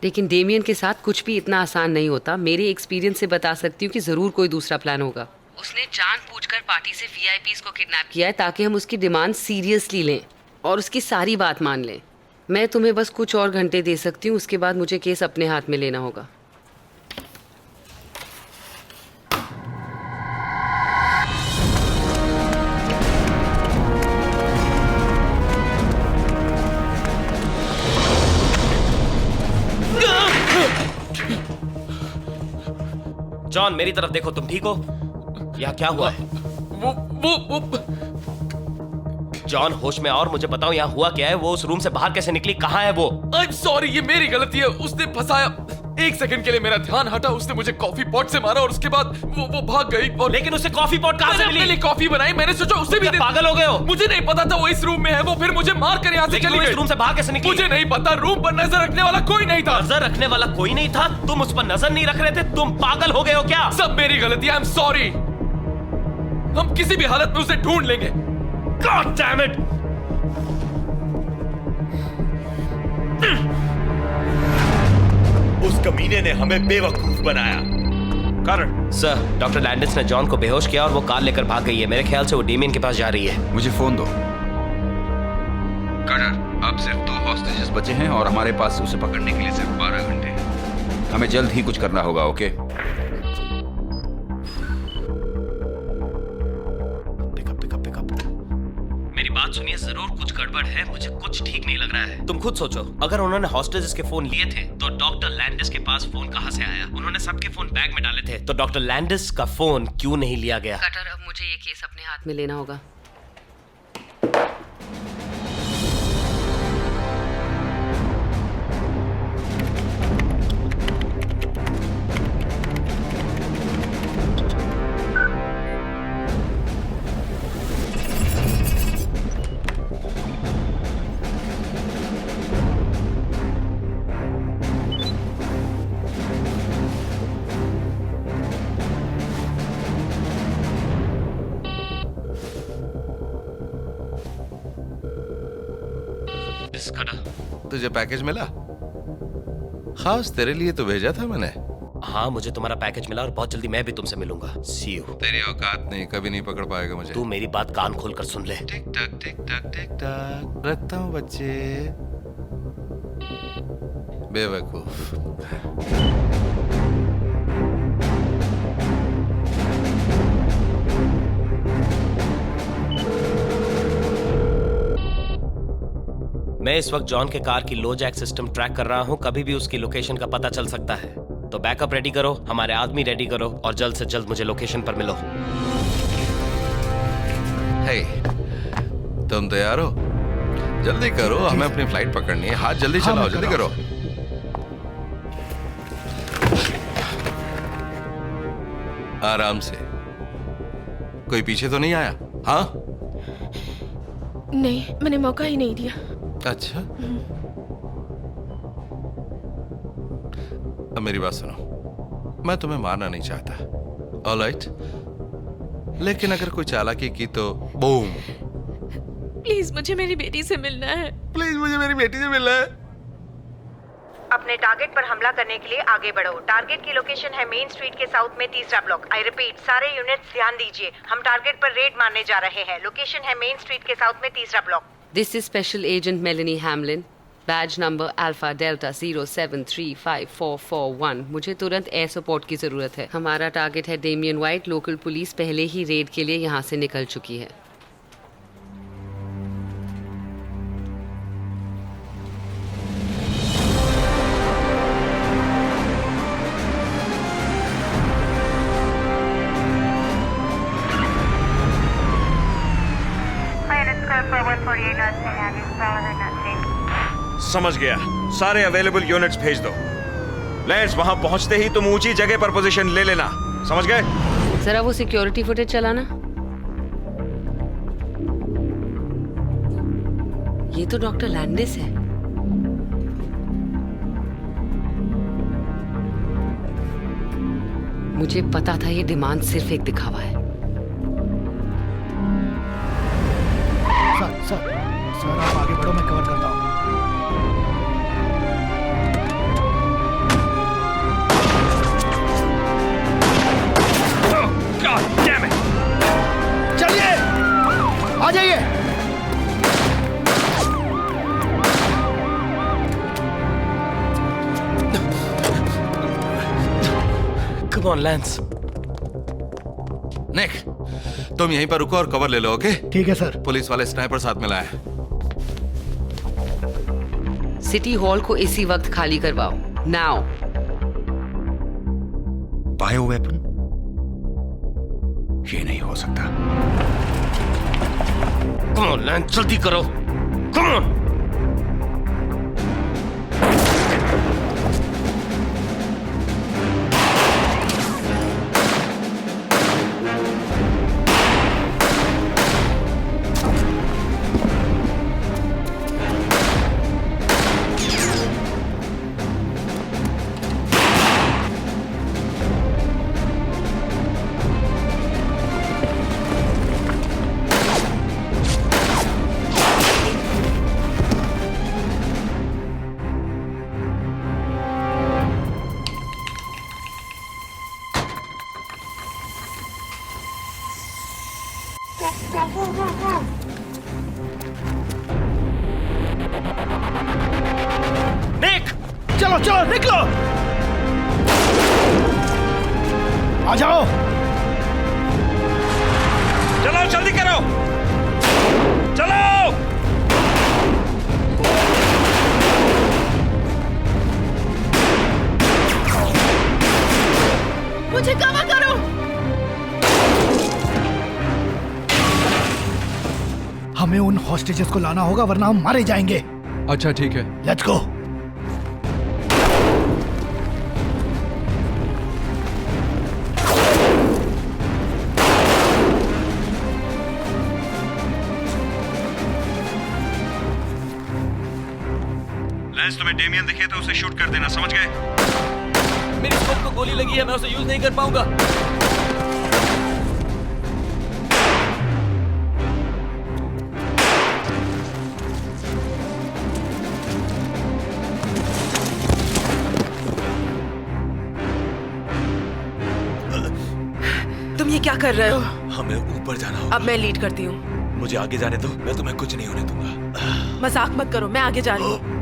लेकिन डेमियन के साथ कुछ भी इतना आसान नहीं होता। मेरे एक्सपीरियंस से बता सकती हूँ कि जरूर कोई दूसरा प्लान होगा। उसने जानबूझकर पार्टी से वीआईपीज़ को किडनैप किया है ताकि हम उसकी डिमांड सीरियसली लें और उसकी सारी बात मान लें। मैं तुम्हें बस कुछ और घंटे दे सकती हूँ, उसके बाद मुझे केस अपने हाथ में लेना होगा। जॉन, मेरी तरफ देखो, तुम ठीक हो? यहाँ क्या हुआ है? वो जॉन, होश में और मुझे बताओ यहाँ हुआ क्या है? वो उस रूम से बाहर कैसे निकली? कहाँ है वो? आई एम सॉरी, ये मेरी गलती है। उसने फंसाया। एक सेकंड के लिए मेरा ध्यान हटा, उसने मुझे कॉफी पॉट से मारा और उसके बाद वो भाग गई। और लेकिन उसे कॉफी पॉट कहाँ से मिली? मैंने कॉफी बनाई, मैंने सोचा उसे भी पागल हो गए हो? मुझे नहीं पता था वो इस रूम में है। वो फिर मुझे मार कर यहाँ से चली गई। इस रूम से बाहर कैसे निकली? मुझे नहीं पता। रूम पर नजर रखने वाला कोई नहीं था। नजर रखने वाला कोई नहीं था? तुम उस पर नजर नहीं रख रहे थे? तुम पागल हो गए हो क्या? सब मेरी गलती है। I am sorry. हम किसी भी हालत में उसे ढूंढ लेंगे। God damn it! उस कमीने ने हमें बेवकूफ बनाया। कारण सर, डॉक्टर लैंडिस ने जॉन को बेहोश किया और वो कार लेकर भाग गई है। मेरे ख्याल से वो डेमियन के पास जा रही है। मुझे फोन दो। कार्टर, अब सिर्फ 2 हॉस्टेजेस बचे हैं और हमारे पास उसे पकड़ने के लिए सिर्फ 12 घंटे हैं। हमें जल्द ही कुछ करना होगा, ओके? मेरी बात सुनिए, जरूर कुछ गड़बड़ है। मुझे कुछ ठीक नहीं लग रहा है। तुम खुद सोचो, अगर उन्होंने हॉस्टेजेस के फोन लिए थे तो डॉक्टर लैंडिस के पास फोन कहां से आया? उन्होंने सबके फोन बैग में डाले थे, तो डॉक्टर लैंडिस का फोन क्यों नहीं लिया गया? कटर, अब मुझे ये केस अपने हाथ में लेना होगा। तुझे पैकेज मिला? खास तेरे लिए तो भेजा था मैंने। हाँ, मुझे तुम्हारा पैकेज मिला और बहुत जल्दी मैं भी तुमसे मिलूंगा। सी यू। तेरी औकात नहीं, कभी नहीं पकड़ पाएगा मुझे। तू मेरी बात कान खोल कर सुन ले। टिक टक टिक टक टिक टक रखता हूँ बच्चे। बेवकूफ। मैं इस वक्त जॉन के कार की लो जैक सिस्टम ट्रैक कर रहा हूं। कभी भी उसकी लोकेशन का पता चल सकता है, तो बैकअप रेडी करो, हमारे आदमी रेडी करो और जल्द से जल्द मुझे लोकेशन पर मिलो। हे, तुम तैयार हो? जल्दी करो, हमें अपनी फ्लाइट पकड़नी है। हाथ जल्दी चलाओ, जल्दी करो। आराम से। कोई पीछे तो नहीं आया? हाँ? नहीं, मैंने मौका ही नहीं दिया। अच्छा, अब मेरी बात सुनो, मैं तुम्हें मारना नहीं चाहता, ऑलराइट? लेकिन अगर कोई चालाकी की तो बूम। प्लीज मुझे मेरी बेटी से मिलना है। प्लीज मुझे मेरी बेटी से मिलना है। अपने टारगेट पर हमला करने के लिए आगे बढ़ो। टारगेट की लोकेशन है मेन स्ट्रीट के साउथ में 3रा ब्लॉक। आई रिपीट, सारे यूनिट्स ध्यान दीजिए, हम टारगेट पर रेड मारने जा रहे हैं। लोकेशन है मेन स्ट्रीट के साउथ में 3रा block. This is special agent Melanie Hamlin, badge number alpha delta 0735441। मुझे तुरंत एयर सपोर्ट की जरूरत है। हमारा टारगेट है डेमियन वाइट। लोकल पुलिस पहले ही रेड के लिए यहाँ से निकल चुकी है। समझ गया। सारे अवेलेबल यूनिट्स भेज दो। लेट्स, वहां पहुंचते ही तुम ऊंची जगह पर पोजीशन ले लेना, समझ गए? जरा वो सिक्योरिटी फुटेज चलाना। ये तो डॉक्टर लैंडिस है। मुझे पता था ये डिमांड सिर्फ एक दिखावा है। सर आप आगे बढ़ो, मैं कवर करता हूँ। चलिए आ जाइए। Come on, Lance. निक, तुम यहीं पर रुको और कवर ले लो, ओके? ठीक है सर। पुलिस वाले स्नाइपर साथ में लाए। सिटी हॉल को इसी वक्त खाली करवाओ, नाउ। Bio weapon? ये नहीं हो सकता। Come on, Lance, जल्दी करो। Come on. चलो चलो निकलो, आ जाओ। चलो जल्दी करो, चलो। मुझे कवर करो। हमें उन हॉस्टेजेस को लाना होगा वरना हम मारे जाएंगे। अच्छा ठीक है, लेट्स गो। लैंस, तुम्हें डेमियन दिखे तो उसे शूट कर देना, समझ गए? मेरी स्कोप को गोली लगी है, मैं उसे यूज नहीं कर पाऊंगा। तुम ये क्या कर रहे हो? हमें ऊपर जाना होगा। अब मैं लीड करती हूँ। मुझे आगे जाने दो, मैं तुम्हें कुछ नहीं होने दूंगा। मजाक मत करो, मैं आगे जा रही हूँ।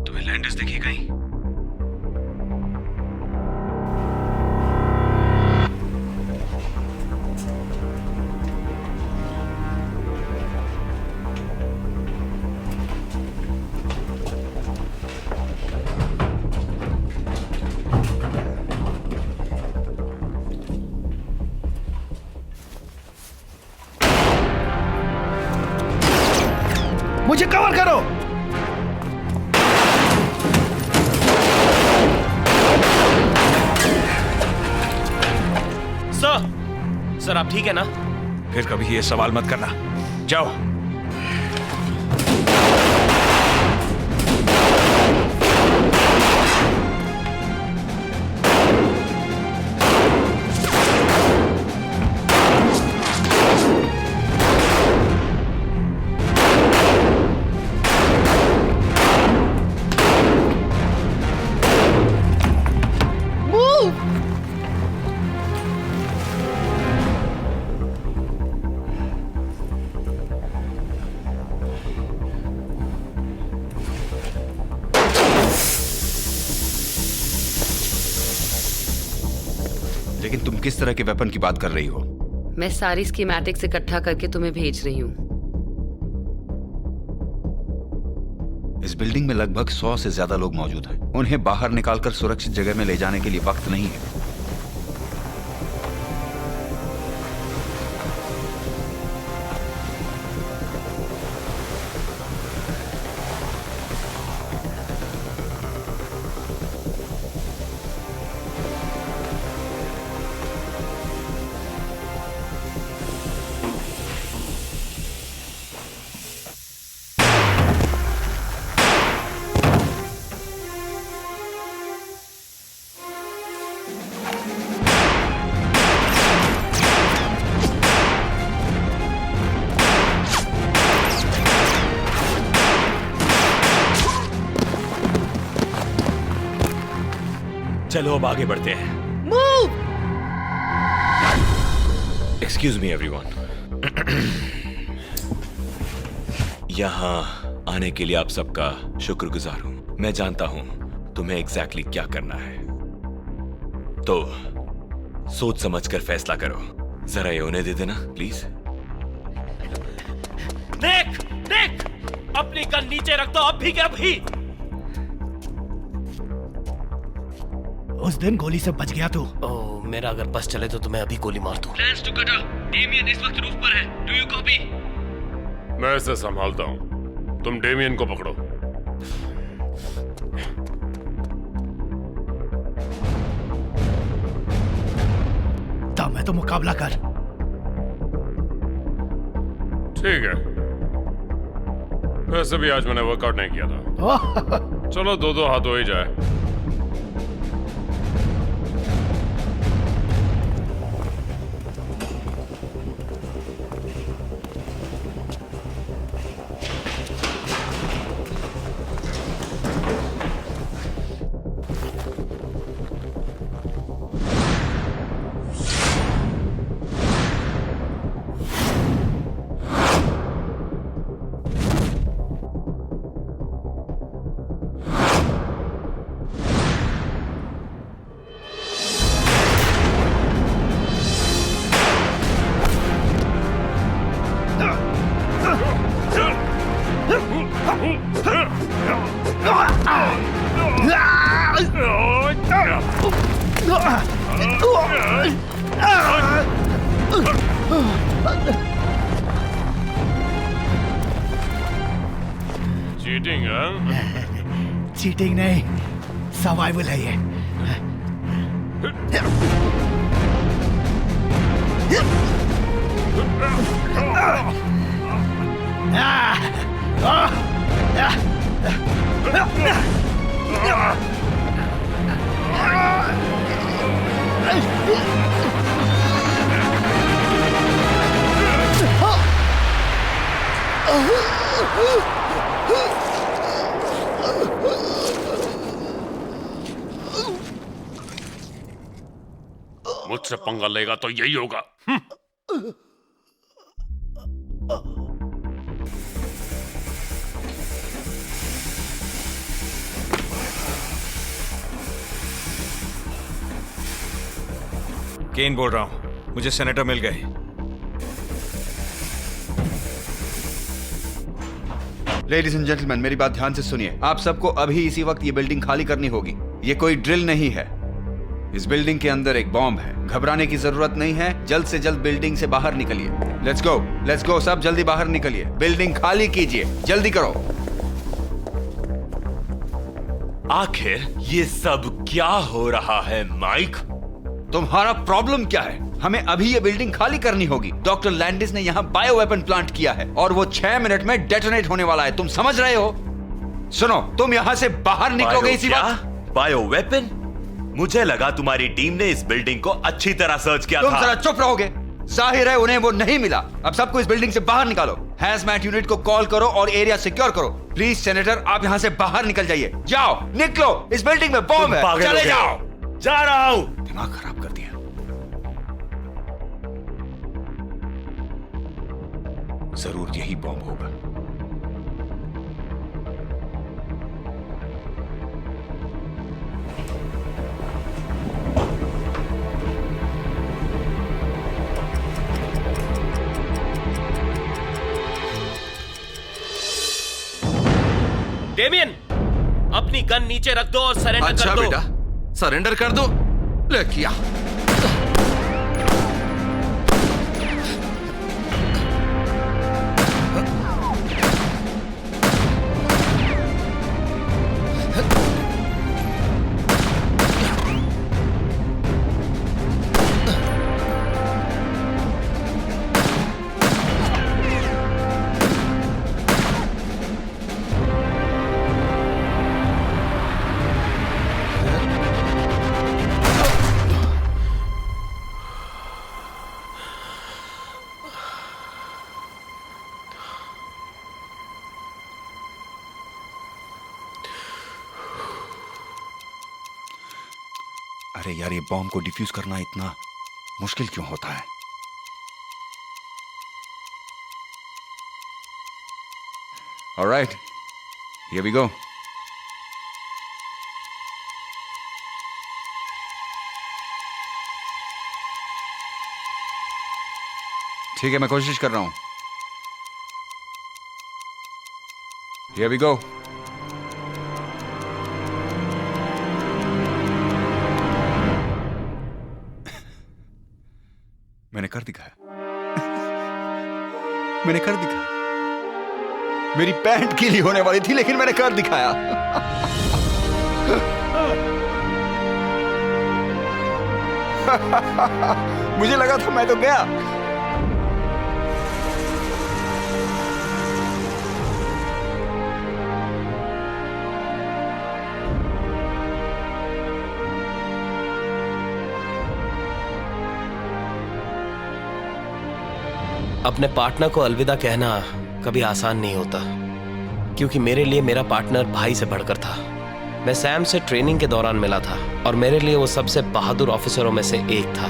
तुम्हें लैंडर्स दिखी कहीं? मुझे कवर करो। सर आप ठीक है ना? फिर कभी ये सवाल मत करना, जाओ। लेकिन तुम किस तरह के वेपन की बात कर रही हो? मैं सारी स्कीमेटिक्स इकट्ठा करके तुम्हें भेज रही हूँ। इस बिल्डिंग में लगभग 100 से ज्यादा लोग मौजूद हैं। उन्हें बाहर निकालकर सुरक्षित जगह में ले जाने के लिए वक्त नहीं है। चलो अब आगे बढ़ते हैं। मूव। Excuse me everyone. यहां आने के लिए आप सबका शुक्रगुजार हूं। मैं जानता हूं तुम्हें एग्जैक्टली क्या करना है, तो सोच समझ कर फैसला करो। जरा ये होने दे देना प्लीज। देख देख, अपनी गन नीचे रख दो अभी के अभी। उस दिन गोली से बच गया तू। ओह, मेरा अगर बस चले तो तुम्हें अभी गोली मार दूं। Plans to cut off. Damien इस वक्त रूफ पर है। Do you copy? मैं इसे संभालता हूं, तुम डेमियन को पकड़ो। दम है तो मुकाबला कर। ठीक है, वैसे भी आज मैंने वर्कआउट नहीं किया था। चलो दो हाथ हो ही जाए। चीटिंग है? चीटिंग नहीं, सर्वाइवल है ये। मुझसे पंगा लेगा तो यही होगा। केन बोल रहा हूं, मुझे सेनेटर मिल गए। लेडीज एंड जेंटलमैन, मेरी बात ध्यान से सुनिए। आप सबको अभी इसी वक्त ये बिल्डिंग खाली करनी होगी। ये कोई ड्रिल नहीं है। इस बिल्डिंग के अंदर एक बॉम्ब है। घबराने की जरूरत नहीं है। जल्द से जल्द बिल्डिंग से बाहर निकलिए। लेट्स गो, सब जल्दी बाहर निकलिए। बिल्डिंग खाली कीजिए, जल्दी करो। आखिर ये सब क्या हो रहा है माइक? तुम्हारा प्रॉब्लम क्या है? हमें अभी ये बिल्डिंग खाली करनी होगी। डॉक्टर लैंडिस ने यहाँ बायो वेपन प्लांट किया है और वो 6 मिनट में डेटोनेट होने वाला है। तुम समझ रहे हो? सुनो, तुम यहाँ से बाहर निकलोगे इसी वक्त। Bio weapon? मुझे लगा तुम्हारी टीम ने इस बिल्डिंग को अच्छी तरह सर्च किया तुम था। जरा चुप रहोगे? जाहिर है उन्हें वो नहीं मिला। अब सबको इस बिल्डिंग से बाहर निकालो। हैजमैट यूनिट को कॉल करो और एरिया सिक्योर करो। प्लीज सेनेटर, आप यहाँ से बाहर निकल जाइए। जाओ, निकलो, इस बिल्डिंग में बॉम्ब है। चले जाओ। जा रहा हूं। दिमाग खराब कर दिया। जरूर यही बॉम्ब होगा। डेमियन, अपनी गन नीचे रख दो और सरेंडर कर दो। बेटा, सरेंडर कर दो। ले किया। अरे यार, ये बॉम्ब को डिफ्यूज करना इतना मुश्किल क्यों होता है? Alright, here we go. ठीक है, मैं कोशिश कर रहा हूं। Here we go. मैंने कर दिखाया। मैंने कर दिखाया। मेरी पैंट गीली होने वाली थी, लेकिन मैंने कर दिखाया। मुझे लगा था मैं तो गया। अपने पार्टनर को अलविदा कहना कभी आसान नहीं होता, क्योंकि मेरे लिए मेरा पार्टनर भाई से बढ़कर था। मैं सैम से ट्रेनिंग के दौरान मिला था और मेरे लिए वो सबसे बहादुर ऑफिसरों में से एक था।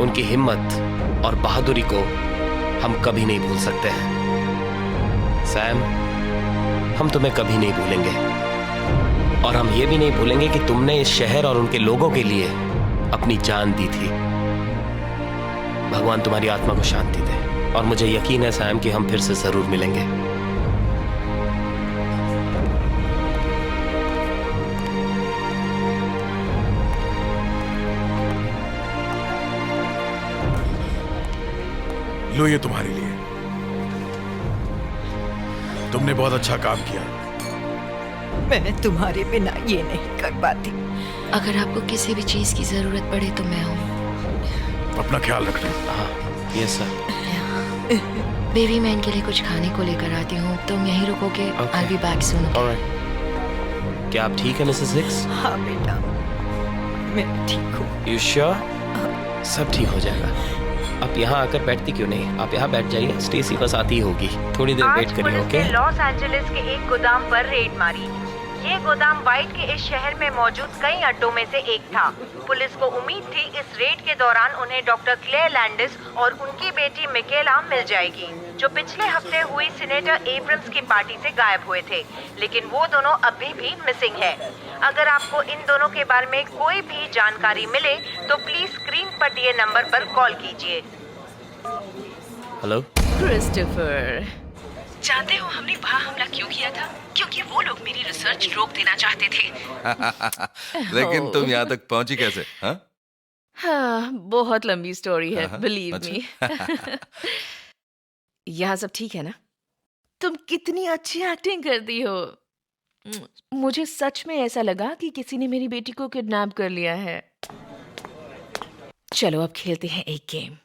उनकी हिम्मत और बहादुरी को हम कभी नहीं भूल सकते हैं। सैम, हम तुम्हें कभी नहीं भूलेंगे, और हम ये भी नहीं भूलेंगे कि तुमने इस शहर और उनके लोगों के लिए अपनी जान दी थी। भगवान तुम्हारी आत्मा को शांति दे, और मुझे यकीन है सैम कि हम फिर से जरूर मिलेंगे। लो, ये तुम्हारे लिए। तुमने बहुत अच्छा काम किया। मैं तुम्हारे बिना ये नहीं कर पाती। अगर आपको किसी भी चीज की जरूरत पड़े तो मैं हूँ। अपना ख्याल रखना। हाँ, यस सर। बेबी, मैं इनके लिए कुछ खाने को लेकर आती हूँ, तुम यहीं रुकोगे? I'll be back soon. Alright. क्या आप ठीक है मिसेस हिक्स? हाँ बेटा, मैं ठीक हूँ। You sure? सब ठीक हो जाएगा। आप यहाँ आकर बैठती क्यों नहीं? आप यहाँ बैठ जाइए, स्टेसी बस आती होगी। थोड़ी देर वेट करिए, ओके? लॉस एंजलिस के एक गोदाम पर रेड मारी। ये गोदाम वाइट के इस शहर में मौजूद कई अड्डों में से एक था। पुलिस को उम्मीद थी इस रेड के दौरान उन्हें डॉक्टर क्लेयर लैंडिस और उनकी बेटी मिकेला मिल जाएगी, जो पिछले हफ्ते हुई सीनेटर एब्रम्स की पार्टी से गायब हुए थे, लेकिन वो दोनों अभी भी मिसिंग है। अगर आपको इन दोनों के बारे में कोई भी जानकारी मिले तो प्लीज स्क्रीन पर दिए नंबर पर कॉल कीजिए। हेलो क्रिस्टोफर, जानते हो हमने वहाँ हमला क्यों किया था? क्योंकि वो लोग मेरी रिसर्च रोक देना चाहते थे। लेकिन तुम यहाँ तक पहुंची कैसे? हाँ, बहुत लंबी स्टोरी है, बिलीव मी। यहाँ सब ठीक है ना? तुम कितनी अच्छी एक्टिंग करती हो। मुझे सच में ऐसा लगा कि किसी ने मेरी बेटी को किडनैप कर लिया है। चलो अब खेलते हैं एक गेम।